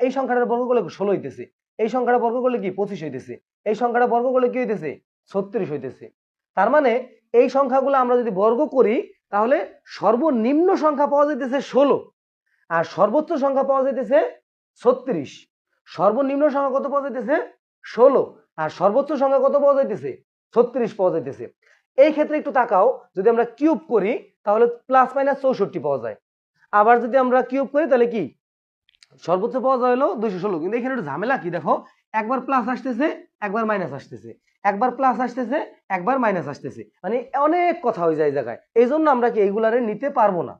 এই সংখ্যাটার বর্গ করলে 16 হইতেছে, এই সংখ্যাটা বর্গ করলে কি 25 হইতেছে, এই সংখ্যাটা বর্গ করলে কি হইতেছে 36 হইতেছে। তার মানে এই সংখ্যাগুলো আমরা যদি বর্গ করি তাহলে সর্বনিম্ন সংখ্যা পাওয়া যাইতেছে 16 আর সর্বোচ্চ সংখ্যা পাওয়া যাইতেছে 36। সর্বনিম্ন সংখ্যা কত পাওয়া যাইতেছে? 16, আর সর্বোচ্চ সংখ্যা কত পাওয়া যাইতেছে? 36 পাওয়া যাইতেছে। এই ক্ষেত্রে একটু তাকাও, যদি আমরা কিউব করি তাহলে প্লাস মাইনাস 64 পাওয়া যায়। আবার যদি আমরা কিউব করি তাহলে কি সর্বোচ্চ পাওয়া যায় হলো 216। কিন্তু এখানে একটু ঝামেলা কি দেখো, একবার প্লাস আসতেছে একবার মাইনাস আসতেছে, একবার প্লাস আসতেছে একবার মাইনাস আসতেছে, মানে অনেক কথা হয়ে যায় এই জায়গায়। এই জন্য আমরা কি এইগুলারে নিতে পারবো না,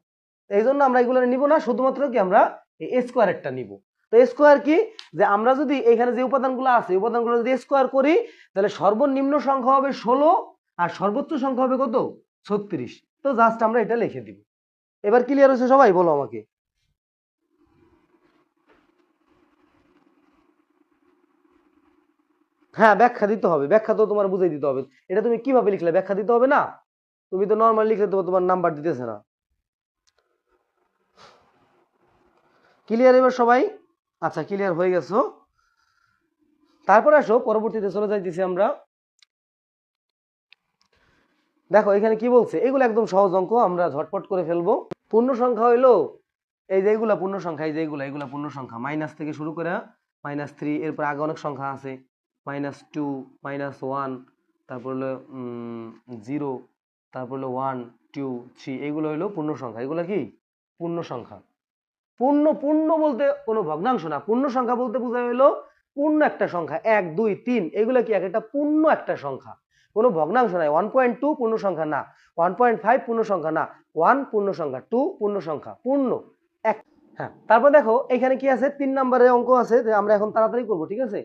এই জন্য আমরা এগুলারে নিব না, শুধুমাত্র কি আমরা এই স্কোয়ারেরটা নিব। তো স্কোয়ার কি, যে আমরা যদি এখানে যে উপাদানগুলো আছে উপাদানগুলো যদি স্কোয়ার করি তাহলে সর্বনিম্ন সংখ্যা হবে 16 আর সর্বোচ্চ সংখ্যা হবে কত? 36। তো জাস্ট আমরা এটা লিখে দিব। এবার ক্লিয়ার হয়েছে সবাই? বলো আমাকে। হ্যাঁ, ব্যাখ্যা দিতে হবে, ব্যাখ্যা তো তোমার বুঝাই দিতে হবে। এটা তুমি কিভাবে লিখলে ব্যাখ্যা দিতে হবে না? তুমি তো নর্মাল লিখলে তো তোমার নাম্বার দিতেছে না। ক্লিয়ার এবার সবাই? আচ্ছা, ক্লিয়ার হয়ে গেছো? তারপর আসো পরবর্তীতে চলে যাইতেছি আমরা। দেখো এখানে কি বলছে, এগুলো একদম সহজ অঙ্ক, আমরা ঝটপট করে ফেলবো। পূর্ণ সংখ্যা হইলো এই যে এগুলা পূর্ণ সংখ্যা, এই যে এগুলা পূর্ণ সংখ্যা, মাইনাস থেকে শুরু করে -3, এরপর আগে অনেক সংখ্যা আছে, -2, -1, তারপর হলো 0, তারপর হলো 1, 2, 3, এগুলো হইলো পূর্ণ সংখ্যা। এগুলো কি পূর্ণ সংখ্যা। পূর্ণ পূর্ণ বলতে কোনো ভগ্নাংশ না, পূর্ণ সংখ্যা বলতে বোঝায় হইলো পূর্ণ একটা সংখ্যা, 1 2 3 এগুলো কি এক একটা পূর্ণ একটা সংখ্যা, কোনো ভগ্নাংশ নাই। 1.2 পূর্ণ সংখ্যা না, 1.5 পূর্ণ সংখ্যা না, 1 পূর্ণ সংখ্যা, 2 পূর্ণ সংখ্যা, পূর্ণ এক। হ্যাঁ, তারপর দেখো এখানে কি আছে, 3 নম্বরের অঙ্ক আছে, যে আমরা এখন তাড়াতাড়ি করব, ঠিক আছে?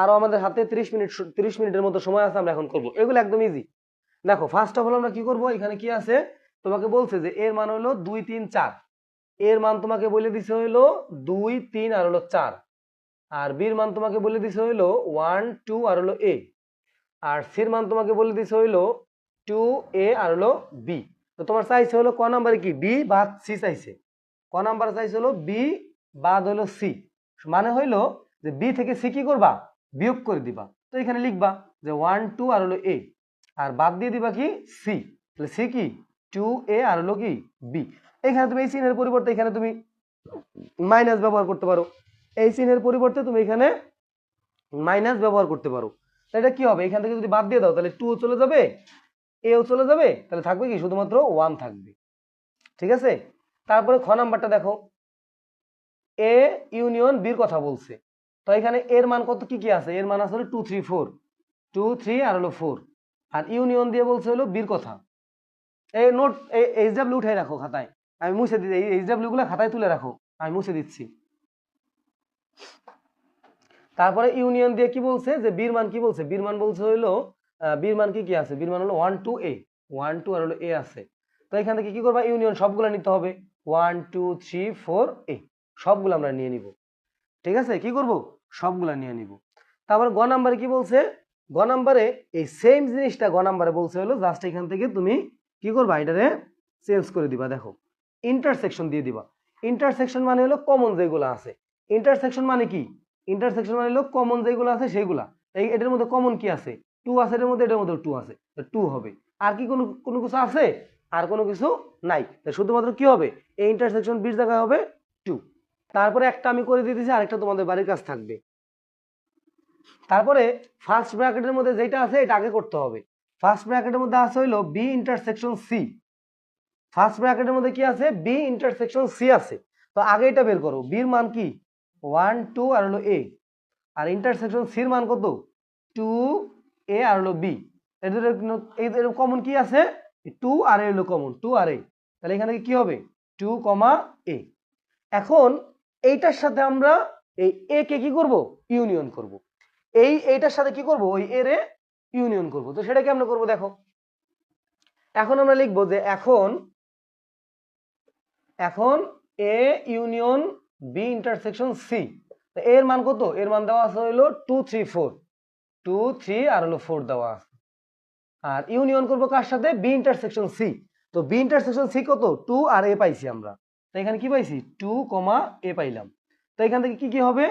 আরো আমাদের হাতে 30 মিনিটের মতো সময় আছে, আমরা এখন করব, এগুলো একদম ইজি। দেখো ফার্স্ট অফ অল আমরা কি করব, এখানে কি আছে তোমাকে বলছে যে এর মান হলো 2 3 4, এর মান তোমাকে বলে দিছে হইলো 2 3 আর হলো 4, আর বির মান তোমাকে বলে দিছে হইলো 1 2 আর হলো এ, আর সির মান তোমাকে বলে দিছে হইলো 2 এ আর হলো বি। তো তোমার চাইছে হলো ক নাম্বারে কি বি বাদ সি চাইছে, ক নাম্বার চাইছে হলো বি বাদ হলো সি, মানে হইলো যে বি থেকে সি কি করবা, বিয়োগ করে দিবা। তো এখানে লিখবা যে 1 2 আর হলো এ, আর বাদ দিয়ে দিবা কি সি, তাহলে সি কি 2 এ আর হলো কি বি। এখানে তুমি এই চিহ্নের পরিবর্তে এখানে তুমি মাইনাস ব্যবহার করতে পারো, এই চিহ্নের পরিবর্তে তুমি এখানে মাইনাস ব্যবহার করতে পারো। এটা কি হবে, এখান থেকে যদি বাদ দিয়ে দাও তাহলে 2 চলে যাবে, এও চলে যাবে, তাহলে থাকবে কি শুধুমাত্র 1 থাকবে, ঠিক আছে? তারপরে খ নাম্বারটা দেখো, এ ইউনিয়ন বির কথা বলছে, তো এখানে এর মান কত, কি কি আছে, এর মান আছে হলো 2 3 4, 2 3 আর হলো 4, আর ইউনিয়ন দিয়ে বলছে হলো বির কথা। এই নোট এইচডব্লিউ উঠাই রাখো খাতায়, আমি মুছে দিই, এই এইচডব্লিউ গুলো খাতায় তুলে রাখো, আমি মুছে দিচ্ছি। তারপরে ইউনিয়ন দিয়ে কি বলছে, যে বির মান কি বলছে, বির মান বলছে হইলো বির মান কি কি আছে, বির মান হলো 1 2 এ, 1 2 আর হলো এ আছে। তো এখান থেকে কি করবা, ইউনিয়ন সবগুলো নিতে হবে, 1 2 3 4 এ, সবগুলো আমরা নিয়ে নিব, ঠিক আছে? কি করব, সবগুলা নিয়ে নিব। তারপর গ নাম্বারে কি বলছে, গ নাম্বারে এই সেম জিনিসটা গ নাম্বারে বলছে হলো জাস্ট এখান থেকে তুমি কি করবা, এটারে চেঞ্জ করে দিবা। দেখো ইন্টারসেকশন দিয়ে দিবা, ইন্টারসেকশন মানে হলো কমন যেগুলো আছে, ইন্টারসেকশন মানে কি, ইন্টারসেকশন মানে হলো কমন যেগুলো আছে সেইগুলা। এই এটার মধ্যে কমন কি আছে, 2 আছে, এটার মধ্যে এটার মধ্যে 2 আছে, 2 হবে। আর কি কোনো কোনো কিছু আছে, আর কোনো কিছু নাই, শুধুমাত্র কি হবে, এই ইন্টারসেকশন 20 জায়গায় হবে 2। তারপরে একটা আমি করে দিয়ে দিয়েছি, আরেকটা তোমাদের বাড়ির কাজ থাকবে। তারপরে ফার্স্ট ব্র্যাকেটের মধ্যে যেটা আছে এটা আগে করতে হবে। ফার্স্ট ব্র্যাকেটের মধ্যে আছে হইলো বি ইন্টারসেকশন সি, ফার্স্ট ব্র্যাকেটের মধ্যে কি আছে, বি ইন্টারসেকশন সি আছে। তো আগে এটা বের করো, বির মান কি 1 2 আর হলো এ, আর ইন্টারসেকশন সির মান কত 2 এ আর হলো বি। এদের কমন কি আছে, 2 আর এ হলো কমন, 2 আর এ, তাহলে এখানে কি হবে 2 এ। এখন এইটার সাথে আমরা এই এ কে কি করব, ইউনিয়ন করব, এইটার সাথে কি করব, ওই এর ইউনিয়ন করব। তো সেটা কেমন করব দেখো, এখন আমরা লিখবো যে এখন এখন A union B intersection C, এর মান কত, এর মান দেওয়া আছে হইলো 2 3 4, 2 3 আর হলো 4 দেওয়া আছে, আর ইউনিয়ন করব কার সাথে, বি ইন্টারসেকশন সি। তো বি ইন্টারসেকশন সি কত 2 আর এ পাইছি আমরা, তো এখানে কি পাইছি 2 এ পাইলাম। তো এখান থেকে কি কি হবে,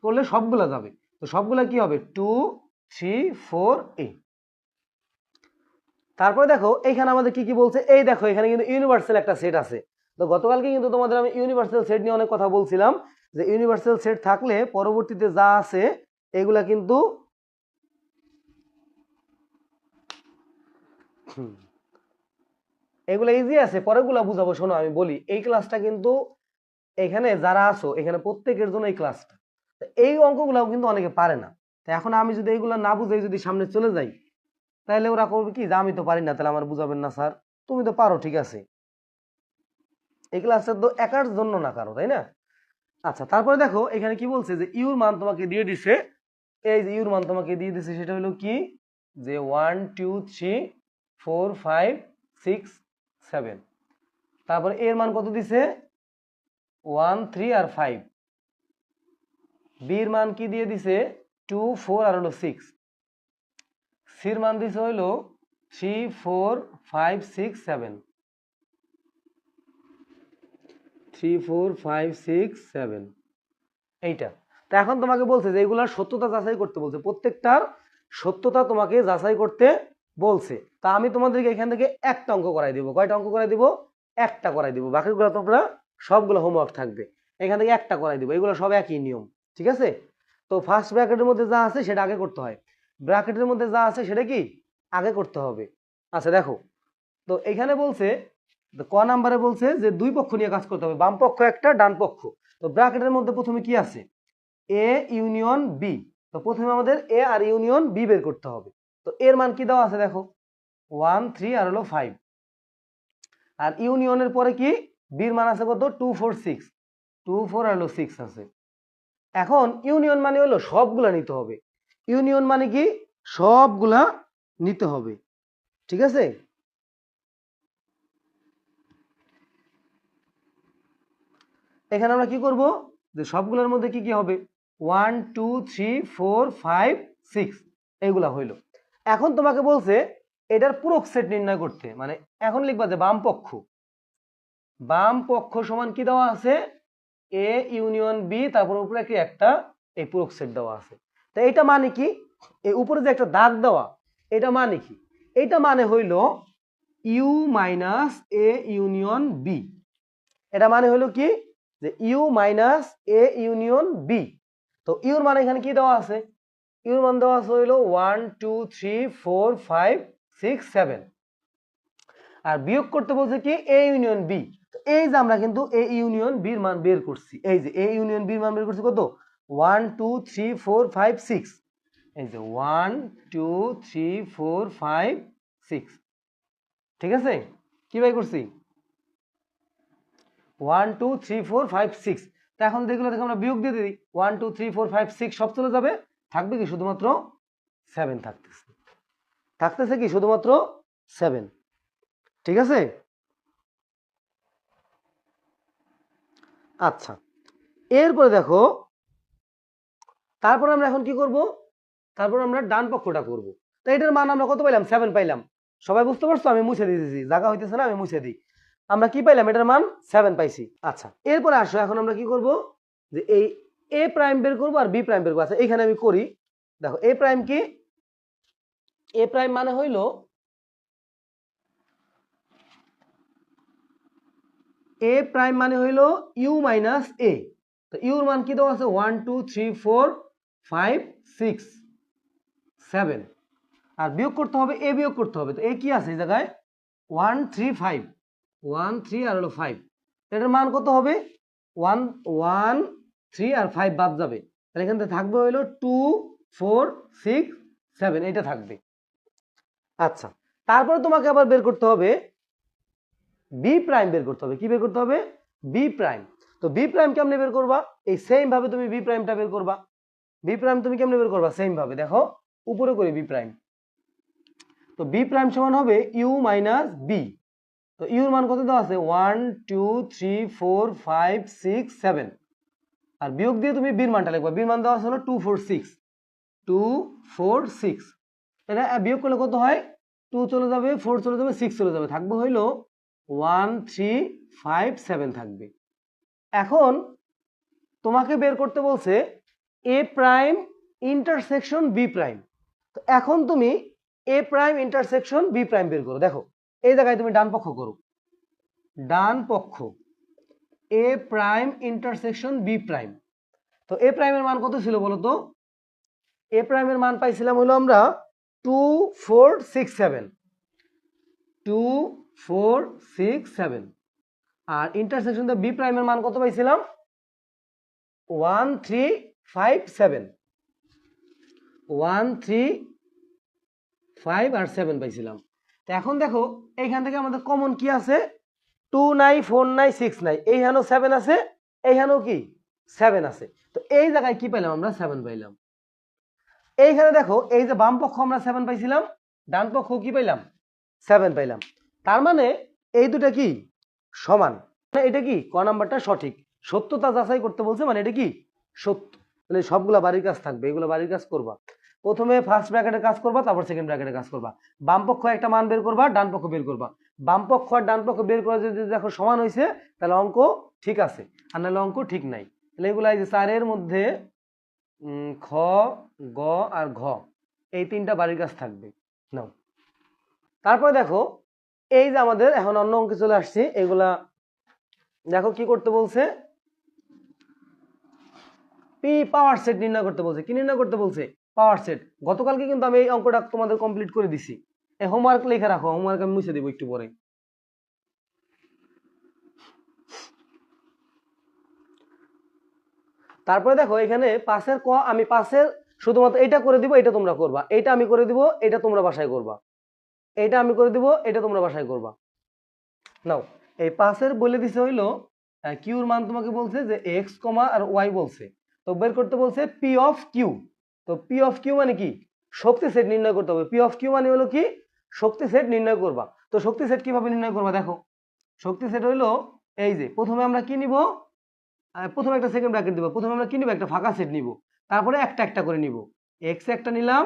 করলে সবগুলা যাবে, তো সবগুলা কি হবে 2 3 4 এ। তারপরে দেখো এখানে আমাদের কি কি বলছে, এই দেখো এখানে কিন্তু ইউনিভার্সাল একটা সেট আছে। তো গতকালকে কিন্তু তোমাদের আমি ইউনিভার্সাল সেট নিয়ে অনেক কথা বলছিলাম, যে ইউনিভার্সাল সেট থাকলে পরবর্তীতে যা আছে এগুলা কিন্তু এগুলা ইজি আছে, পরেগুলা বুঝাবো। শোনো আমি বলি, এই ক্লাসটা কিন্তু এখানে যারা আছো এখানে প্রত্যেকের জন্য এই ক্লাসটা, এই অঙ্কগুলাও কিন্তু অনেকে পারে না। তো এখন আমি যদি এইগুলা না বুঝাই যদি সামনে চলে যাই, তাহলে ওরা করবে কি, যে আমি তো পারি না, তাহলে আমার বুঝাবেন না স্যার, তুমি তো পারো, ঠিক আছে। এই ক্লাসটা তো একার জন্য না কারো, তাই না? আচ্ছা, তারপরে দেখো এখানে কি বলছে, যে ইউর মান তোমাকে দিয়ে দিছে, এই যে ইউর মান তোমাকে দিয়ে দিছে সেটা হলো কি, যে 1 2 3 4 5 6 7, তারপরে এর মান কত দিছে 1 3 আর 5, বির মান কি দিয়ে দিছে 2 4 আর হলো 6, সির মান দিছে হইলো 3 4 5 6 7, 3 4 5 6 7, এইটা। তো এখন তোমাকে বলছে যে এগুলার সত্যতা যাচাই করতে বলছে, প্রত্যেকটার সত্যতা তোমাকে যাচাই করতে বলছে। তা আমি তোমাদেরকে এখান থেকে একটা অঙ্ক করাই দিব, কয়টা অঙ্ক করাই দিব, একটা করাই দিব, বাকিগুলো তোমরা সবগুলো হোমওয়ার্ক থাকবে, এখান থেকে একটা করাই দিব, এগুলো সব একই নিয়ম, ঠিক আছে? তো ফার্স্ট ব্র্যাকেটের মধ্যে যা আছে সেটা আগে করতে হয়, ব্র্যাকেটের মধ্যে যা আছে সেটা কি আগে করতে হবে। আচ্ছা দেখো, তো এখানে বলছে ক নাম্বারে বলছে যে দুই পক্ষ নিয়ে কাজ করতে হবে, বাম পক্ষ একটা ডান পক্ষ। তো ব্র্যাকেটের মধ্যে প্রথমে কি আছে, এ ইউনিয়ন বি। তো প্রথমে আমাদের এ আর ইউনিয়ন বি বের করতে হবে। তো এর মান কি দেওয়া আছে দেখো 1 3 আর হলো 5, আর ইউনিয়নের পরে কি বির মান আছে কত 2 4 6, 2 4 আর হলো 6 আছে। এখন ইউনিয়ন মানে হলো সবগুলা নিতে হবে, ইউনিয়ন মানে কি সবগুলা নিতে হবে, ঠিক আছে। এখানে আমরা কি করব যে সবগুলোর মধ্যে কি কি হবে 1 2 3 4 5 6 এইগুলা হইলো। এখন তোমাকে বলছে এটার পূরক সেট নির্ণয় করতে, মানে এখন লিখবা যে বাম পক্ষ সমান কি দেওয়া আছে এ ইউনিয়ন বি, তারপর উপরে কি একটা এই পূরক সেট দেওয়া আছে। তো এটা মানে কি এই উপরে যে একটা দাগ দেওয়া এটা মানে কি, এটা মানে হইল U minus A union B. এটা মানে হইলো কি যে U minus A union B. তো ইউর মানে এখানে কি দেওয়া আছে ইউর মান দেওয়া আছে হইলো 1 2 3 4 5 6 7, আর বিয়োগ করতে বলছে কি এ ইউনিয়ন বি। তো এই যে আমরা কিন্তু এ ইউনিয়ন বির মান বের করছি, এই যে এ ইউনিয়ন বির মান বের করছি কত 1 2 3 4 5 6, এই যে 1 2 3 4 5 6, ঠিক আছে। কি বাই করছি 1 2 3 4 5 6। তো এখন দেখলো দেখো আমরা বিয়োগ দিয়ে দিই 1 2 3 4 5 6 সব চলে যাবে, থাকবে কি শুধুমাত্র 7 থাকতেছে কি শুধুমাত্র 7, ঠিক আছে। আচ্ছা এরপরে দেখো তারপর আমরা এখন কি করব, তারপর আমরা ডান পক্ষটা করব। তো এটার মান আমরা কত পাইলাম 7 পাইলাম, সবাই বুঝতে পারছো, আমি মুছে দিয়েছি জায়গা হইতেছে না আমি মুছে দিই। আমরা কি পাইলাম এটার মান 7 পাইছি। আচ্ছা এরপরে আসো এখন আমরা কি করব যে এই এ প্রাইম বের করবো আর বি প্রাইম বের করবো। আচ্ছা এখানে আমি করি, দেখো এ প্রাইম কি এ প্রাইম মানে হইল এ প্রাইম মানে হইল ইউ মাইনাস এ। তো ইউর মান কি দেওয়া আছে 1 2 3 4 5 6 7, আর বিয়োগ করতে হবে এ বিয়োগ করতে হবে। তো এ কি আছে এই জায়গায় 1 3 5, 1 3 আর হলো 5, এটার মান কত হবে 1 1 3 আর 5 বাদ যাবে, তাহলে এখান থেকে থাকবে হইলো 2 4 6 7, এটা থাকবে। আচ্ছা তারপরে তোমাকে আবার বের করতে হবে বি প্রাইম বের করতে হবে। কি বের করতে হবে বি প্রাইম। তো বি প্রাইম কেমনে বের করবা এই সেম ভাবে তুমি বি প্রাইমটা বের করবা। বি প্রাইম তুমি কেমনে বের করবা সেম ভাবে, দেখো উপরে করি বি প্রাইম। তো বি প্রাইম সমান হবে ইউ মাইনাস বি। তো ইউর মান কত দেওয়া আছে 1 2 3 4 5 6 7, আর বিয়োগ দিয়ে তুমি বির মানটা লিখবা। বির মান দেওয়া আছে হলো 2 4 6, 2 4 6, এটা বিয়োগ করলে কত হয় 2 চলে যাবে 4 চলে যাবে 6 চলে যাবে, থাকবে হইলো 1 3 5 7 থাকবে। এখন তোমাকে বের করতে বলছে এ প্রাইম ইন্টারসেকশন বি প্রাইম। তো এখন তুমি এ প্রাইম ইন্টারসেকশন বি প্রাইম বের করো। দেখো এই জায়গায় তুমি ডান পক্ষ করো, ডান পক্ষ এ প্রাইম ইন্টারসেকশন বি প্রাইম। তো এ প্রাইমের মান কত ছিল বলো তো, এ প্রাইমের মান পাইছিলাম হলো আমরা 2 4 6 7, 2 4 6 7, আর ইন্টারসেকশন বি প্রাইমের মান কত পাইছিলাম 1 3 5 7, 1 3 5 আর 7 পাইছিলাম। তো এখন দেখো এইখান থেকে আমাদের কমন কি আছে 2 নাই 4 নাই 6 নাই, এইখানেও 7 আছে এইখানেও কি 7 আছে। তো এই জায়গায় কি পেলাম আমরা 7 পাইলাম। এইখানে দেখো এই যে বাম পক্ষ আমরা 7 পাইছিলাম, ডান পক্ষ কি পাইলাম 7 পাইলাম, তার মানে এই দুটা কি সমান, এটা কি ক নাম্বারটা সঠিক। সত্যতা যাচাই করতে বলছে মানে এটা কি সত্য, মানে সবগুলা বাড়ির কাজ থাকবে, এগুলো বাড়ির কাজ করবা। প্রথমে ফার্স্ট ব্র্যাকেটের কাজ করবা, তারপর সেকেন্ড ব্র্যাকেটের কাজ করবা। বাম পক্ষ একটা মান বের করবা, ডান পক্ষ বের করবা। বাম পক্ষ আর ডান পক্ষ বের করে যদি দেখো সমান হয়েছে তাহলে অঙ্ক ঠিক আছে, আর নাহলে অঙ্ক ঠিক নাই। তাহলে এগুলা এই যে 4-এর মধ্যে খ গ আর ঘ এই তিনটা বাড়ির কাজ থাকবে নাও। তারপরে দেখো এই যে আমাদের এখন অন্য অঙ্কে চলে আসছে, এগুলা দেখো কি করতে বলছে পি পাওয়ার সেট নির্ণয় করতে বলছে। কি নির্ণয় করতে বলছে পাওয়ার সেট। গতকালকে কিন্তু আমি এই অঙ্কটা তোমাদের কমপ্লিট করে দিছি, এই হোমওয়ার্ক লিখে রাখো, হোমওয়ার্ক আমি মুছে দেবো একটু পরে। তারপরে দেখো এখানে 5 ক আমি 5 শুধুমাত্র এটা করে দিব, এটা তোমরা করবা, এটা আমি করে দিব, এটা তোমরা বাসায় করবা, এটা আমি করে দিব, এটা তোমরা বাসায় করবা। নাও এই 5 বলে দিছে হইলো কিউর মান তোমাকে বলছে যে এক্স কমা আর ওয়াই বলছে, তো বের করতে বলছে পি অফ কিউ। তো পি অফ কিউ মানে কি, শক্তি সেট নির্ণয় করতে হবে। পি অফ কিউ মানে হলো কি, শক্তি সেট নির্ণয় করবা। তো শক্তি সেট কিভাবে নির্ণয় করবা, দেখো শক্তি সেট হইলো এই যে প্রথমে আমরা কি নিব, প্রথমে একটা সেকেন্ড ব্র্যাকেট দিব, প্রথমে আমরা কি নিব, একটা ফাঁকা সেট নিব, তারপরে একটা একটা করে নিব, এক্স একটা নিলাম,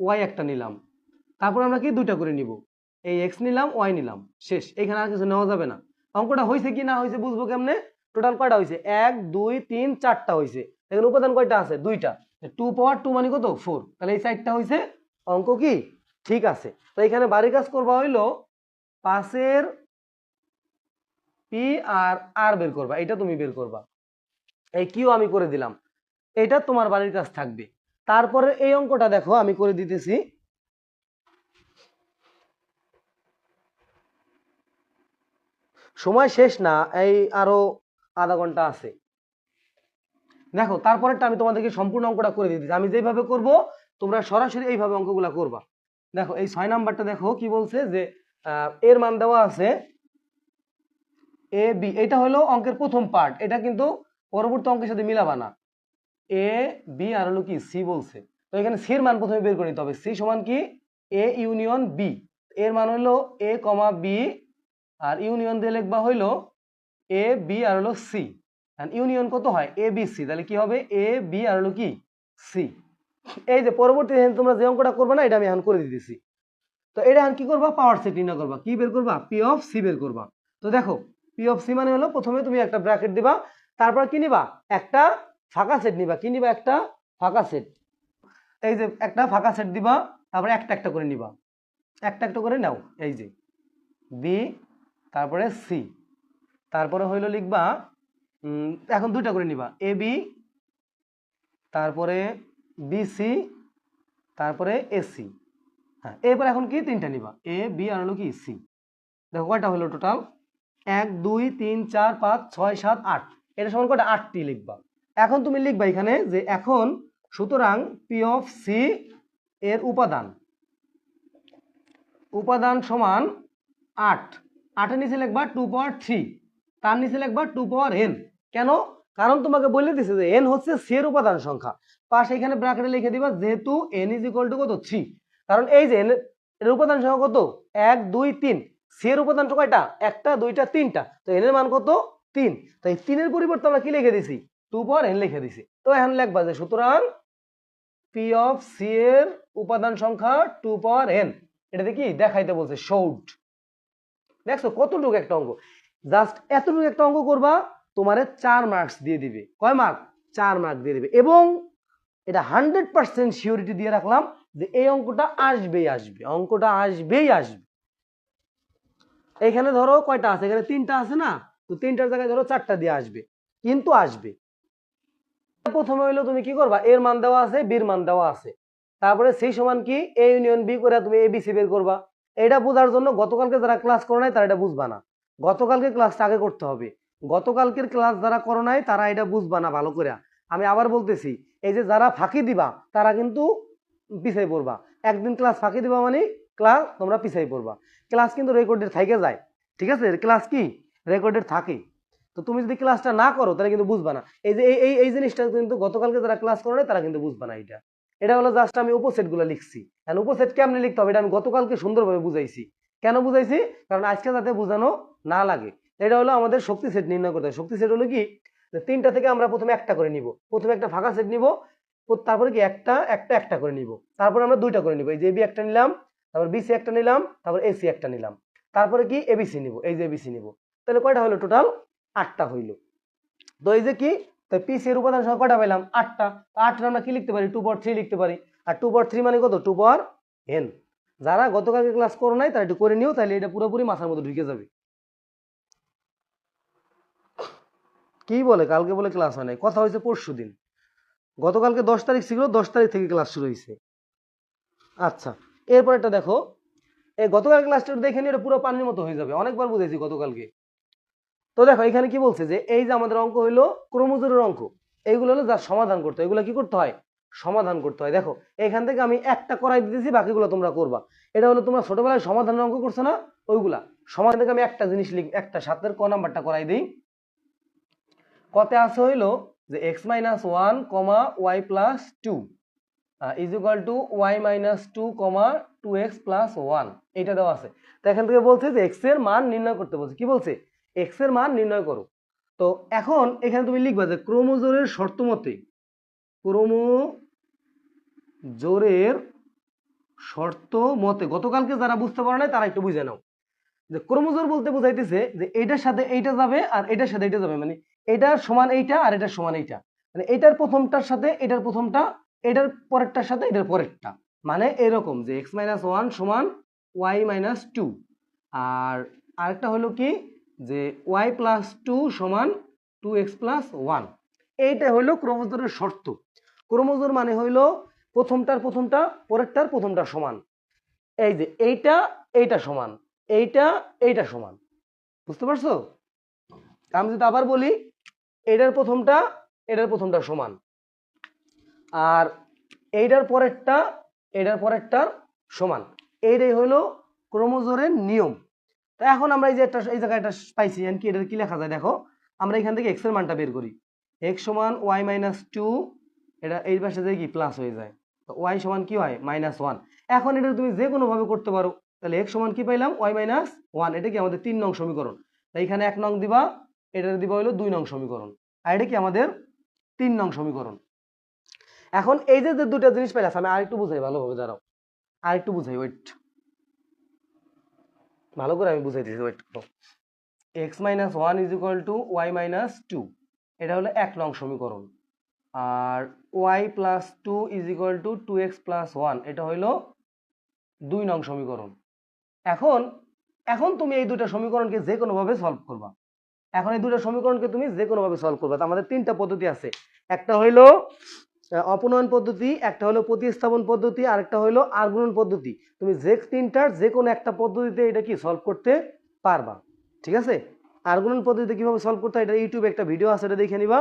ওয়াই একটা নিলাম, তারপরে আমরা কি দুইটা করে নিব, এই এক্স নিলাম, ওয়াই নিলাম, শেষ। এখানে আর কিছু নেওয়া যাবে না। অঙ্কটা হয়েছে কি না হয়েছে বুঝবো কেমনে, টোটাল কয়টা হয়েছে, 1 2 3 4টা হয়েছে, এখানে উপাদান কয়টা আছে, দুইটা, 2 পাওয়ার 2 মানে কত 4, তাহলে এই সাইডটা হয়েছে, অঙ্ক কি ঠিক আছে। তো এখানে বাড়ির কাজ করবা হইলো 5 পি আর আর বের করবা, এটা তুমি বের করবা, এই কিউ আমি করে দিলাম, এটা তোমার বাড়ির কাজ থাকবে। তারপরে এই অঙ্কটা দেখো আমি করে দিতেছি, সময় শেষ না, এই আরো আধা ঘন্টা আছে। দেখো তারপরেরটা আমি তোমাদেরকে সম্পূর্ণ অঙ্কটা করে দিতেছি, আমি যেভাবে করব তোমরা সরাসরি এইভাবে অঙ্কগুলা করবা। দেখো এই 6 নাম্বারটা দেখো কি বলছে যে এর মান দেওয়া আছে এ বি, এটা হলো অঙ্কের প্রথম পার্ট, এটা কিন্তু পরবর্তী অঙ্কের সাথে মিলাবা না, এ বি আর হলো কি সি বলছে। তো এখানে সি এর মান প্রথমে বের করে নিতে হবে, সি সমান কি এ ইউনিয়ন বি, এর মান হলো এ কমা বি, আর ইউনিয়ন দিয়ে লিখবা হইলো এ বি আর হলো সি, ইউনিয়ন কত হয় এ বি সি, তাহলে কি হবে এ বি আর হলো কি সি। এই যে পরবর্তী তোমরা যে অঙ্কটা করবে না, এটা আমি এখন করে দিতেছি। তো এটা এখন কি করবা, পাওয়ার সেট নির্ণয় করবা, কি বের করবা, পি অফ সি বের করবা। তো দেখো পি অফ সি মানে হলো প্রথমে তুমি একটা ব্র্যাকেট দিবা, তারপর কি নিবা, একটা ফাঁকা সেট নিবা, কি নিবা, একটা ফাঁকা সেট, এই যে একটা ফাঁকা সেট দিবা, তারপরে একটা একটা করে নিবা, একটা একটা করে নাও, এই যে বি, তারপরে সি, তারপরে হইলো লিখবা এখন দুইটা করে নিবা, এ বি, তারপরে বি সি, তারপরে এসি, হ্যাঁ এরপর এখন কি তিনটা নিবা, এ বি আর হলো কি সি। দেখো কয়টা হলো টোটাল, 1 2 3 4 5 6 7 8, এটা সমান কয়টা 8টি লিখবা। এখন তুমি লিখবা এখানে যে এখন সুতরাং পি অফ সি এর উপাদান, উপাদান সমান 8, 8 এর নিচে লিখবা 2 পাওয়ার 3, তার নিচে লিখবা 2 পাওয়ার n। কেন, কারণ তোমাকে বলে দিছে যে n হচ্ছে সি এর উপাদান সংখ্যা, পাশে এখানে ব্র্যাকেটে লিখে দিবা যেহেতু n ইজ ইকুয়াল টু কত 3, কারণ এই যে n এর উপাদান সংখ্যা কত 1 2 3, সি এর উপাদান কয়টা একটা দুইটা তিনটা, তো n এর মান কত 3, তাই 3 এর পরিবর্তে আমরা কি লিখে দিছি 2 পাওয়ার n লিখে দিছি। তো এখন লিখবা যে সুতরাং পি অফ সি এর উপাদান সংখ্যা 2 পাওয়ার n, এটা কি দেখাইতে বলছে শোড। দেখছো কতটুকু একটা অঙ্ক, জাস্ট এতটুকু একটা অঙ্ক করবা তোমারে 4 মার্কস দিয়ে দিবে, কয় মার্ক 4 মার্ক দিয়ে দিবে, এবং এটা 100% সিওরিটি দিয়ে রাখলাম যে এই অঙ্কটা আসবেই আসবে, অঙ্কটা আসবেই আসবে। এখানে ধরো কয়টা আছে, এখানে 3টা আছে না, তো 3টার জায়গায় ধরো 4টা দিয়ে আসবে, কিন্তু আসবে। প্রথমে হইলো তুমি কি করবা, এর মান দেওয়া আছে, বির মান দেওয়া আছে, তারপরে সেই সমান কি এ ইউনিয়ন বি করে তুমি এ বি সি বের করবা। এটা বোঝার জন্য গতকালকে যারা ক্লাস করো নাই তারা এটা বুঝবা না, গতকালকে ক্লাসটা আগে করতে হবে, গতকালকের ক্লাস যারা করো নাই তারা এটা বুঝবা না ভালো করে। আমি আবার বলতেছি, এই যে যারা ফাঁকি দিবা তারা কিন্তু পিছাই পড়বা, একদিন ক্লাস ফাঁকি দিবা মানে ক্লাস তোমরা পিছাই পড়বা। ক্লাস কিন্তু রেকর্ডেড থেকে যায়, ঠিক আছে, ক্লাস কি রেকর্ডেড থাকে, তো তুমি যদি ক্লাসটা না করো তাহলে কিন্তু বুঝবা না। এই যে এই জিনিসটা কিন্তু গতকালকে যারা ক্লাস করো নাই তারা কিন্তু বুঝবা না। এটা হলো জাস্ট আমি উপসেট গুলো লিখছি, কারণ উপসেট কেমনে লিখতে হবে এটা আমি গতকালকে সুন্দরভাবে বুঝাইছি। কেন বুঝাইছি, কারণ আজকে যাতে বোঝানো না লাগে। এটা হলো আমাদের শক্তি সেট নির্ণয় করতে হবে। শক্তি সেট হলো কি, 3টা থেকে আমরা প্রথমে একটা করে নিব, প্রথমে একটা ফাঁকা সেট নিব, তারপরে কি একটা একটা একটা করে নিব, তারপরে আমরা দুইটা করে নিব, এই যে বি একটা নিলাম, তারপর বিসি একটা নিলাম, তারপর এসি একটা নিলাম, তারপরে কি এবিসি নিব, এই যে এবিসি নিব, তাহলে কয়টা হলো টোটাল 8টা হইলো। তো এই যে কি, তো পিসি এর উপাদান সংখ্যা কয়টা পেলাম 8টা, তো 8 আমরা কি লিখতে পারি 2 পাওয়ার 3 লিখতে পারি, আর 2 পাওয়ার 3 মানে কত 2 পাওয়ার n। যারা গতকালকে ক্লাস করো নাই তারা একটু করে নিও, তাহলে এটা পুরোপুরি মাথার মধ্যে ঢুকে যাবে। কি বলে কালকে বলে ক্লাস হয় নাই, কথা হয়েছে পরশু দিন, গতকালকে 10 তারিখ ছিল, 10 তারিখ থেকে ক্লাস শুরু হয়েছে। আচ্ছা এরপর একটা দেখো, এই গতকাল ক্লাসটা দেখে নিয়ে এটা পুরো পানির মতো হয়ে যাবে, অনেকবার বুঝেছি গতকালকে। তো দেখো এখানে কি বলছে যে এই যে আমাদের অঙ্ক হইলো ক্রমজোরের অঙ্ক, এইগুলো হলো যার সমাধান করতে হয়, এগুলো কি করতে হয়, সমাধান করতে হয়। দেখো এখান থেকে আমি একটা করাই দিতেছি, বাকিগুলো তোমরা করবা। এটা হলো তোমরা ছোটবেলায় সমাধানের অঙ্ক করছো না, ওইগুলা সমাধান থেকে আমি একটা জিনিস লিখ, একটা 7 ক নাম্বারটা করাই দিই। কতে আছে হইলো যে x - 1, y + 2 is equal to y - 2, 2x + 1, এটা দেওয়া আছে। তো এখান থেকে বলছে যে x এর মান নির্ণয় করতে বলছে, কি বলছে, x এর মান নির্ণয় করো। তো এখন এখানে তুমি লিখবা যে ক্রোমোজোরের শর্ত মতে, ক্রোমোজোরের শর্ত মতে, গতকালকে যারা বুঝতে পারে না তারা একটু বুঝে নাও যে ক্রোমোজোর বলতে বোঝাইতেছে যে এইটার সাথে এইটা যাবে আর এটার সাথে এইটা যাবে, মানে এটার সমান এইটা আর এটার সমান এইটা, মানে এটার প্রথমটার সাথে এটার প্রথমটা, এটার পরেরটার সাথে এটার পরেরটা, মানে এরকম যে x - 1 সমান y - 2, আর আরেকটা হলো কি যে y + 2 সমান 2x + 1। এইটা হলো ক্রোমোজোরের শর্ত। ক্রোমোজোর মানে হইলো প্রথমটার প্রথমটা পরেরটার প্রথমটা সমান, এই যে এইটা সমান, এইটা সমান, বুঝতে পারছো? আমি যদি আবার বলি এটার প্রথমটা সমান, আর এইটার পরেরটার সমান, এইটাই হলো ক্রোমোজোরের নিয়ম। তো এখন আমরা এই যে এই জায়গায় একটা পাইছি, কি এটা কি লেখা যায় দেখো, আমরা এখান থেকে x এর মানটা বের করি, x সমান y - 2, এটা এই পাশে যায় কি প্লাস হয়ে যায়, তো y সমান কি হয় -1। এখন এটা তুমি যে কোনো ভাবে করতে পারো, তাহলে x সমান কি পাইলাম y - 1, এটা কি আমাদের 3 নং সমীকরণ। তাই এখানে 1 নং দিবা, এটা দিবা হলো 2 নং সমীকরণ, আর এটা কি আমাদের 3 নং সমীকরণ। এখন এই যে দুটো জিনিস পাইলাম, আমি আরেকটু বুঝাই ভালোভাবে, দাঁড়াও আরেকটু বুঝাই, ওয়েট, ভালো করে আমি বুঝাই দিচ্ছি, wait. x - 1 is equal to y - 2, এটা হলো 1 নং সমীকরণ, আর y + 2 is equal to 2x + 1, এটা হলো 2 নং সমীকরণ। এখন তুমি এই দুটো সমীকরণকে যে কোনো ভাবে সলভ করবা, এখন এই দুটো সমীকরণকে তুমি যে কোনো ভাবে সলভ করবা। আমাদের 3টা পদ্ধতি আছে, একটা হইলো অপনয়ন পদ্ধতি, একটা হলো প্রতিস্থাপন পদ্ধতি, আর একটা হলো আর গুণন পদ্ধতি। তুমি যে তিনটার যে কোনো একটা পদ্ধতিতে এটা কি সলভ করতে পারবা, ঠিক আছে? আর গুণন পদ্ধতিতে কিভাবে সলভ করতে হয় এটা ইউটিউবে একটা ভিডিও আছে, এটা দেখে নিবা।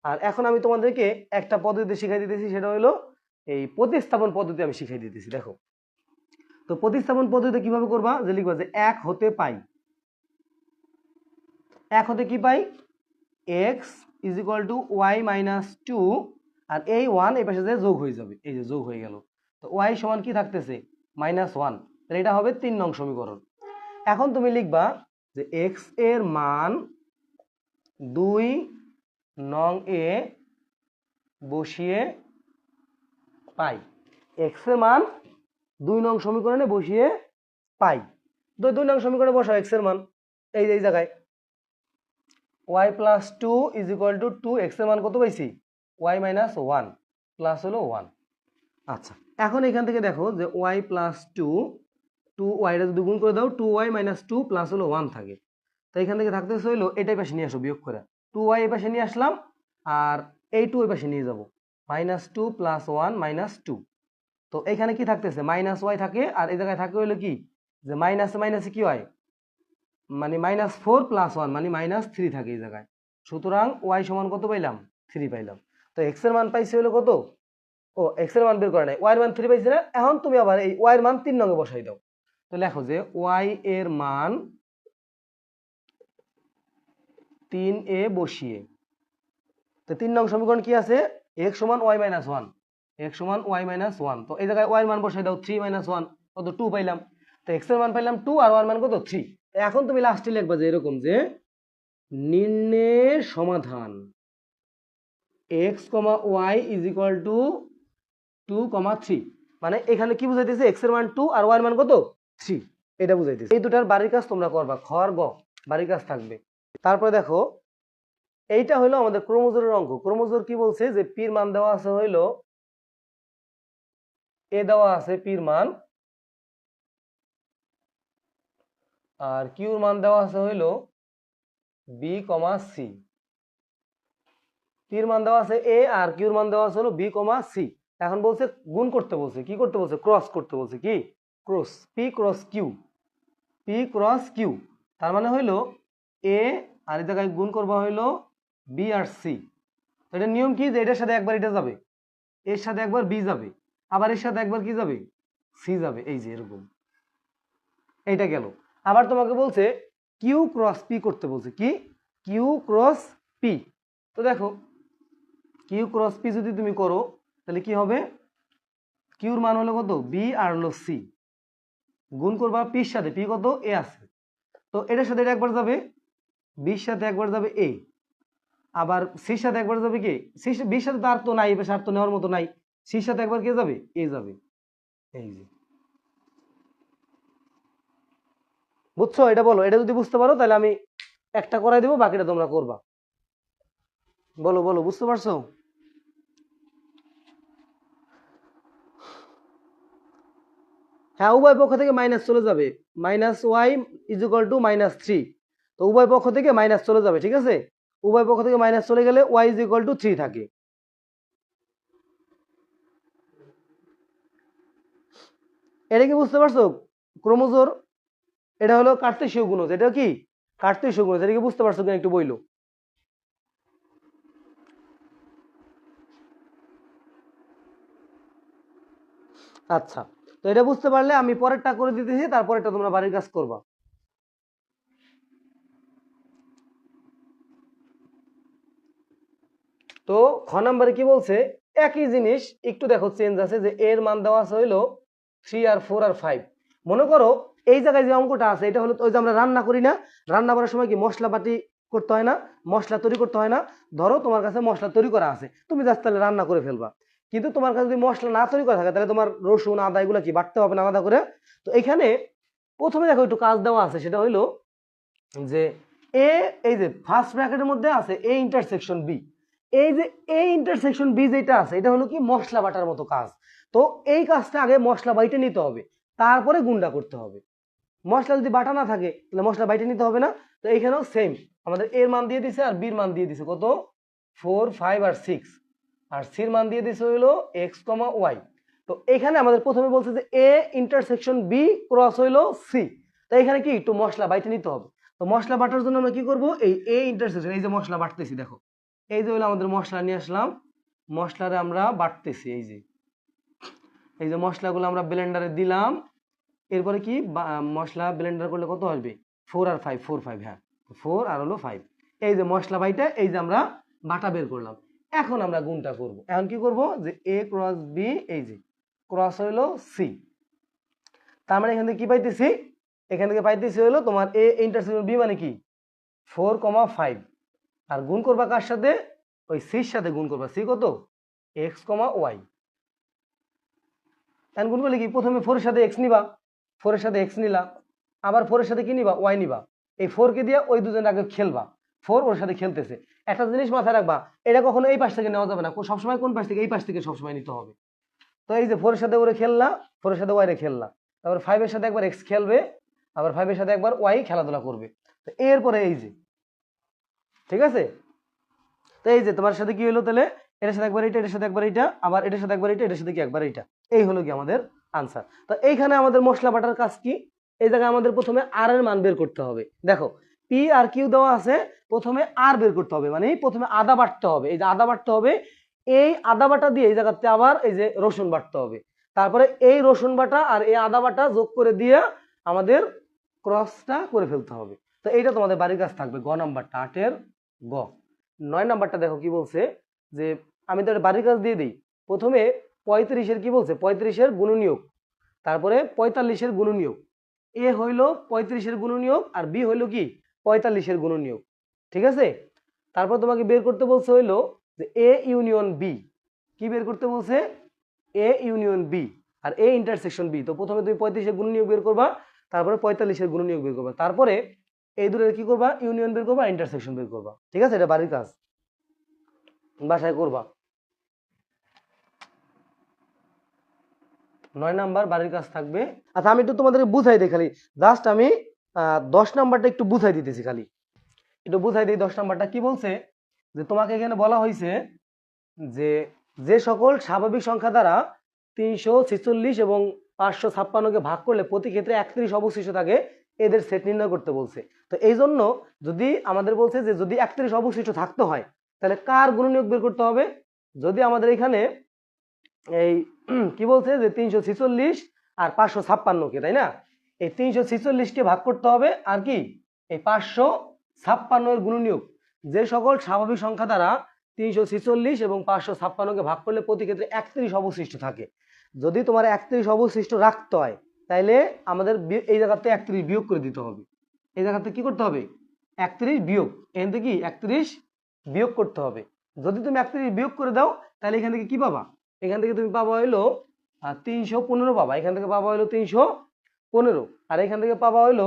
আর এখন আমি তোমাদেরকে একটা পদ্ধতি শিখাই দিতেছি, সেটা হলো এই প্রতিস্থাপন পদ্ধতি আমি শিখাই দিতেছি। দেখো তো প্রতিস্থাপন পদ্ধতিতে কিভাবে করবা, যে লিখবা যে 1 হতে পাই, 1 হতে কি পাই x is equal to y - 2, আর এই 1 এই পাশে যে যোগ হয়ে যাবে, এই যে যোগ হয়ে গেল, তো y সমান কি থাকতেছে -1, তাহলে এটা হবে 3 নং সমীকরণ। এখন তুমি লিখবা যে x এর মান 2 নং এ বসিয়ে পাই, x এর মান 2 নং সমীকরণে বসিয়ে পাই। 2 নং সমীকরণে বসাও x এর মান, এই যে এই জায়গায় y + 2 is equal two 2, x এর মান কত পাইছি y - 1 প্লাস হলো 1। আচ্ছা এখন এখান থেকে দেখো যে y + 2, 2y টা যদি গুণ করে দাও 2y - 2 প্লাস হলো 1 থাকে, তো এখান থেকে থাকতেছে হইলো এটাই পাশে নিয়ে আসো বিয়োগ করে, 2y এই পাশে নিয়ে আসলাম, আর এই 2 এই পাশে নিয়ে যাব, -2 + 1 - 2, তো এখানে কি থাকতেছে -y থাকে, আর এই জায়গায় থাকে হইলো কি যে মাইনাসে মাইনাসে কি হয়, মানে -4 + 1 মানে -3 থাকে এই জায়গায়, সুতরাং y সমান কত পাইলাম 3 পাইলাম। তো x এর মান পাইছি হলো কত, ও x এর মান বের করে নাই, y এর মান 3 পাইছি না, এখন তুমি আবার এই y এর মান 3 নং এ বসাই দাও, তো লেখো যে y এর মান 3 এ বসিয়ে, তো 3 নং সমীকরণ কি আছে x সমান y - 1, x সমান y - 1, তো এই জায়গায় y এর মান বসাই দাও 3 - 1 কত 2 পাইলাম, তো x এর মান পাইলাম 2 আর y এর মান কত 3। এখন তুমি লাস্টে লিখবা যে এরকম যে নির্ণয়ের সমাধান x, y is equal two 2, 3, মানে এখানে কি বুঝাইতেছে x এর মান 2 আর y এর মান কত 3, এটা বুঝাইতেছে। এই দুটার বাড়ির কাজ তোমরা করবা, খ আর গ বাড়ির কাজ থাকবে। তারপরে দেখো এইটা হলো আমাদের ক্রোমোজোরের অঙ্ক। ক্রোমোজোর কি বলছে যে পির মান দেওয়া আছে হইলো এ দেওয়া আছে পির মান, আর কিউর মান দেওয়া আছে হইলো বি, সি। পির মান দেওয়া আছে এ আর কিউর মান দেওয়া আছে হলো বি, সি। এখন বলছে গুণ করতে বলছে, কি করতে বলছে ক্রস করতে বলছে, কি cross, P cross Q, P cross Q, তার মানে হইলো এ আর এই জায়গায় গুণ করবা হইলো বি আর সি, তো এটা নিয়ম কি যে এটার সাথে একবার এটা যাবে, এর সাথে একবার বি যাবে, আবার এর সাথে একবার কি যাবে, সি যাবে, এই যে এরকম। এইটা গেল। আবার তোমাকে বলছে কিউ ক্রস পি করতে বলছে, কি কিউ ক্রস পি। তো দেখো কিউ ক্রস পি যদি তুমি করো তাহলে কি হবে, কিউর মান হলো কত বি আর হলো সি, গুণ করবা পির সাথে, পি কত এ আছে, তো এটার সাথে এটা একবার যাবে, বির সাথে একবার যাবে এ, আবার সির সাথে একবার যাবে কি সি, বির সাথে তো আর তো নাই, এবার আর তো নেওয়ার মতো নাই, সির সাথে একবার কে যাবে এ যাবে, এই যে বুঝছো? এটা বলো, এটা যদি বুঝতে পারো তাহলে আমি একটা করাই দেবো, বাকিটা তোমরা করবা। বলো বলো, বুঝতে পারছো? হ্যাঁ, উভয় পক্ষ থেকে মাইনাস চলে যাবে, minus Y is equal to -3, তো উভয় পক্ষ থেকে মাইনাস চলে যাবে, ঠিক আছে? উভয় পক্ষ থেকে মাইনাস চলে গেলে ওয়াই ইজ ইকুয়াল টু 3 থাকে। এটা কি বুঝতে পারছো? ক্রোমোজোর এটা হলো কার্তেশীয় গুণজ, এটা কি কার্তেশীয় গুণজ, এটা কি বুঝতে পারছো কিনা একটু বইলো। আচ্ছা, তো এটা বুঝতে পারলে আমি পরেরটা করে দিতেছি, তারপরেরটা তোমরা বাড়ির কাজ করবা। তো খ নাম্বারে কি বলছে, একই জিনিস একটু দেখো চেঞ্জ আছে, যে এর মান দেওয়া আছে হইলো 3 আর 4 আর 5। মনে করো এই জায়গায় যে অঙ্কটা আছে এটা হলো ওই যে আমরা রান্না করি না, রান্না করার সময় কি মশলা পাতি করতে হয় না, মশলা তৈরি করতে হয় না। ধরো তোমার কাছে মশলা তৈরি করা আছে, তুমি জাস্ট তাহলে রান্না করে ফেলবা, কিন্তু তোমার কাছে যদি মশলা না তৈরি করা থাকে তাহলে তোমার রসুন আদা এগুলো কি বাটতে হবে না আলাদা করে। তো এখানে প্রথমে দেখো একটু কাজ দেওয়া আছে, সেটা হইলো যে এ, এই যে ফার্স্ট ব্র্যাকেটের মধ্যে আছে এ ইন্টারসেকশন বি, এই যে এ ইন্টারসেকশন বি যেটা আছে এটা হলো কি মশলা বাটার মতো কাজ। তো এই কাজটা আগে মশলা বাইটে নিতে হবে, তারপরে গুন্ডা করতে হবে। মশলা যদি বাটা না থাকে তাহলে মশলা বাইটে নিতে হবে না। তো এইখানেও সেম, আমাদের এর মান দিয়ে দিছে আর বির মান দিয়ে দিছে কত 4 5 আর 6, আর সির মান দিয়ে দিছে হইলো এক্স কমা ওয়াই। তো এখানে আমাদের প্রথমে বলছে যে এ ইন্টারসেকশন বি ক্রস হইলো সি, তো এখানে কি একটু মশলা বাইটে নিতে হবে। তো মশলা বাটার জন্য আমরা কি করব, এই এ ইন্টারসেকশন, এই যে মশলা বাটতেছি দেখো, এই যে হলো আমাদের মশলা নিয়ে আসলাম, মশলারে আমরা বাটতেছি, এই যে এই যে মশলাগুলো আমরা ব্লেন্ডারে দিলাম, এরপরে কি মশলা ব্লেন্ডার করলে কত আসবে 4 আর 5, 4 5, হ্যাঁ 4 আর হলো 5, এই যে মশলা বাইটা এই যে আমরা বাটা বের করলাম। এখন আমরা গুণটা করব, এখন কি করব যে এ ক্রস বি, এই যে ক্রস হইলো সি, তার মানে এখান থেকে কি পাইতেছি, এখান থেকে পাইতেছি হলো তোমার এ ইন্টারসেকশন বি মানে কি 4,5, আর গুণ করবা কার সাথে, ওই সির সাথে গুণ করবা, সি কত এক্স কমা ওয়াই। এখন গুণ করলে কি প্রথমে 4 এর সাথে এক্স নিবা, 4 এর সাথে এক্স নিলা, আবার 4 এর সাথে কি নিবা ওয়াই নিবা, এই 4 কে দিয়ে ওই দুজন আগে খেলবা, 4 ওর সাথে খেলতেছে। একটা জিনিস মাথায় রাখবা, এটা কখনো এই পাশ থেকে নেওয়া যাবে না, সবসময় কোন পাশ থেকে, এই পাশ থেকে সবসময় নিতে হবে। তো এই যে 4 এর সাথে ওরে খেললা, 4 এর সাথে ওয়াই রে খেললা, তারপর 5 এর সাথে একবার এক্স খেলবে, আবার 5 এর সাথে একবার ওয়াই খেলাধুলা করবে। তো এরপরে এই যে ঠিক আছে, তো এই যে তোমার সাথে কি হলো তাহলে, এটার সাথে একবার এটা, এটার সাথে একবার এটা, আবার এটার সাথে একবার এটা, এটার সাথে কি একবার এটা, এই হলো কি আমাদের আনসার। তো এইখানে আমাদের মশলা বাটার কাজ কি, এই জায়গায় আমাদের প্রথমে আর এর মান বের করতে হবে। দেখো পি আর কিউ দেওয়া আছে, প্রথমে আর বের করতে হবে, মানে প্রথমে আদা বাটতে হবে, এই যে আদা বাটতে হবে, এই আদা বাটা দিয়ে এই জায়গাতে আবার এই যে রসুন বাটতে হবে, তারপরে এই রসুন বাটা আর এই আদা বাটা যোগ করে দিয়ে আমাদের ক্রসটা করে ফেলতে হবে। তো এইটা তোমাদের বাড়ির কাজ থাকবে, গ নাম্বারটা 8-এর গ। 9 নাম্বারটা দেখো কি বলছে, যে আমি তো বাড়ির কাজ দিয়ে দিই, প্রথমে 35-এর কি বলছে 35-এর গুণনীয়ক, তারপরে 45-এর গুণনীয়ক, এ হইল 35-এর গুণনীয়ক আর বি হইল কি 45-এর গুণনীয়ক, ঠিক আছে? তারপর তোমাকে বের করতে বলছে হইলো যে এ ইউনিয়ন বি, কি বের করতে বলছে এ ইউনিয়ন বি আর এ ইন্টারসেকশন বি। তো প্রথমে তুমি 35-এর গুণনীয়ক বের করবা, তারপরে 45-এর গুণনীয়ক বের করবা, তারপরে এই দুটোর কি করবা ইউনিয়ন বের করবা, ইন্টারসেকশন বের করবা, ঠিক আছে? এটা বাড়ির কাজ, বাসায় করবা। 9 নাম্বার বাড়ির কাজ থাকবে। আচ্ছা আমি একটু তোমাদের বুঝাই দিই, খালি জাস্ট আমি 10 নাম্বারটা একটু বুঝাই দিতেছি, খালি একটু বুঝাই দিই। 10 নাম্বারটা কি বলছে, যে তোমাকে এখানে বলা হয়েছে যে যে সকল স্বাভাবিক সংখ্যা দ্বারা 346 এবং 556-কে ভাগ করলে প্রতি ক্ষেত্রে 31 অবশিষ্ট থাকে, এদের সেট নির্ণয় করতে বলছে। তো এই জন্য যদি আমাদের বলছে যে যদি 31 অবশিষ্ট থাকতে হয় তাহলে কার গুণনীয়ক বের করতে হবে? যদি আমাদের এখানে এই কি বলছে যে 346 আর 556 তাই না, এই 346 ভাগ করতে হবে আর কি এই 556 এর গুণনীয়ক। যে সকল স্বাভাবিক সংখ্যা দ্বারা 346 এবং 556 ভাগ করলে প্রতি ক্ষেত্রে 31 অবশিষ্ট থাকে, যদি তোমার 31 অবশিষ্ট রাখতে হয় তাইলে আমাদের এই জায়গাতে 31 বিয়োগ করে দিতে হবে। এই জায়গাতে কি করতে হবে? 31 বিয়োগ, এখান থেকে কি 31 বিয়োগ করতে হবে। যদি তুমি 31 বিয়োগ করে দাও তাহলে এখান থেকে কি পাবা? এখান থেকে তুমি পাবা হইলো 315 পাবা, এখান থেকে পাবা হইলো 315, আর এখান থেকে পাবা হইলো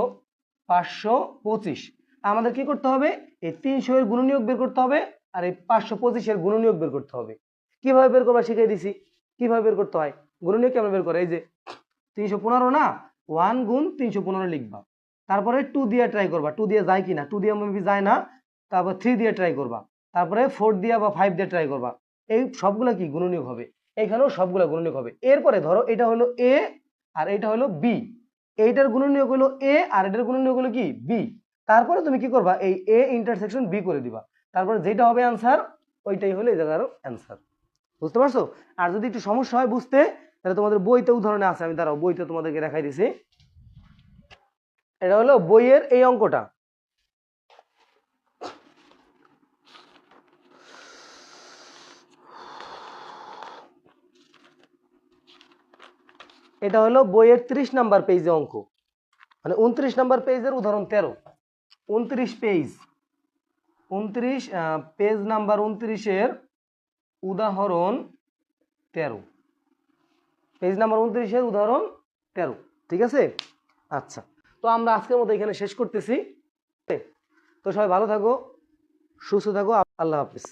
525। আমাদের কি করতে হবে? এই 300 এর গুণনীয়ক বের করতে হবে আর এই 525 এর গুণনীয়ক বের করতে হবে। কিভাবে বের করবা শিখিয়ে দিছি, কিভাবে বের করতে হয়। গুণনীয়ক কেমন বের করে? এই যে 315 না, 1 গুণ 315 লিখবা, তারপরে 2 দিয়ে ট্রাই করবা, 2 দিয়ে যায় কিনা, 2 দিয়ে মেবি যায় না, তারপর 3 দিয়ে ট্রাই করবা, তারপরে 4 দিয়ে বা 5 দিয়ে ট্রাই করবা। এই সবগুলা কি গুণনীয়ক হবে, এইখানেও সবগুলা গুণনীয়ক হবে। এরপরে ধরো এটা হলো এ আর এটা হলো বি, এইটার গুণনীয়ক হলো এ আর এটার গুণনীয়ক হলো কি বি। তারপরে তুমি কি করবা? এই এ ইন্টারসেকশন বি করে দিবা, তারপরে যেটা হবে অ্যান্সার ওইটাই হলো এই জায়গার অ্যান্সার। বুঝতে পারছো? আর যদি একটু সমস্যা হয় বুঝতে, তাহলে তোমাদের বইতে উদাহরণে আছে, আমি দাঁড়াও বইতে তোমাদেরকে দেখাই দিছি। এটা হলো বইয়ের এই অঙ্কটা, এটা হলো বইয়ের 30 নাম্বার পেজে অঙ্ক, মানে 29 নাম্বার পেজের উদাহরণ 13, 29 পেজ, 29 পেজ নাম্বার 29 এর উদাহরণ 13, পেজ নাম্বার 29 এর উদাহরণ 13। ঠিক আছে? আচ্ছা, তো আমরা আজকের মতো এখানে শেষ করতেছি। তো সবাই ভালো থাকো, সুস্থ থাকো, আল্লাহ হাফিজ।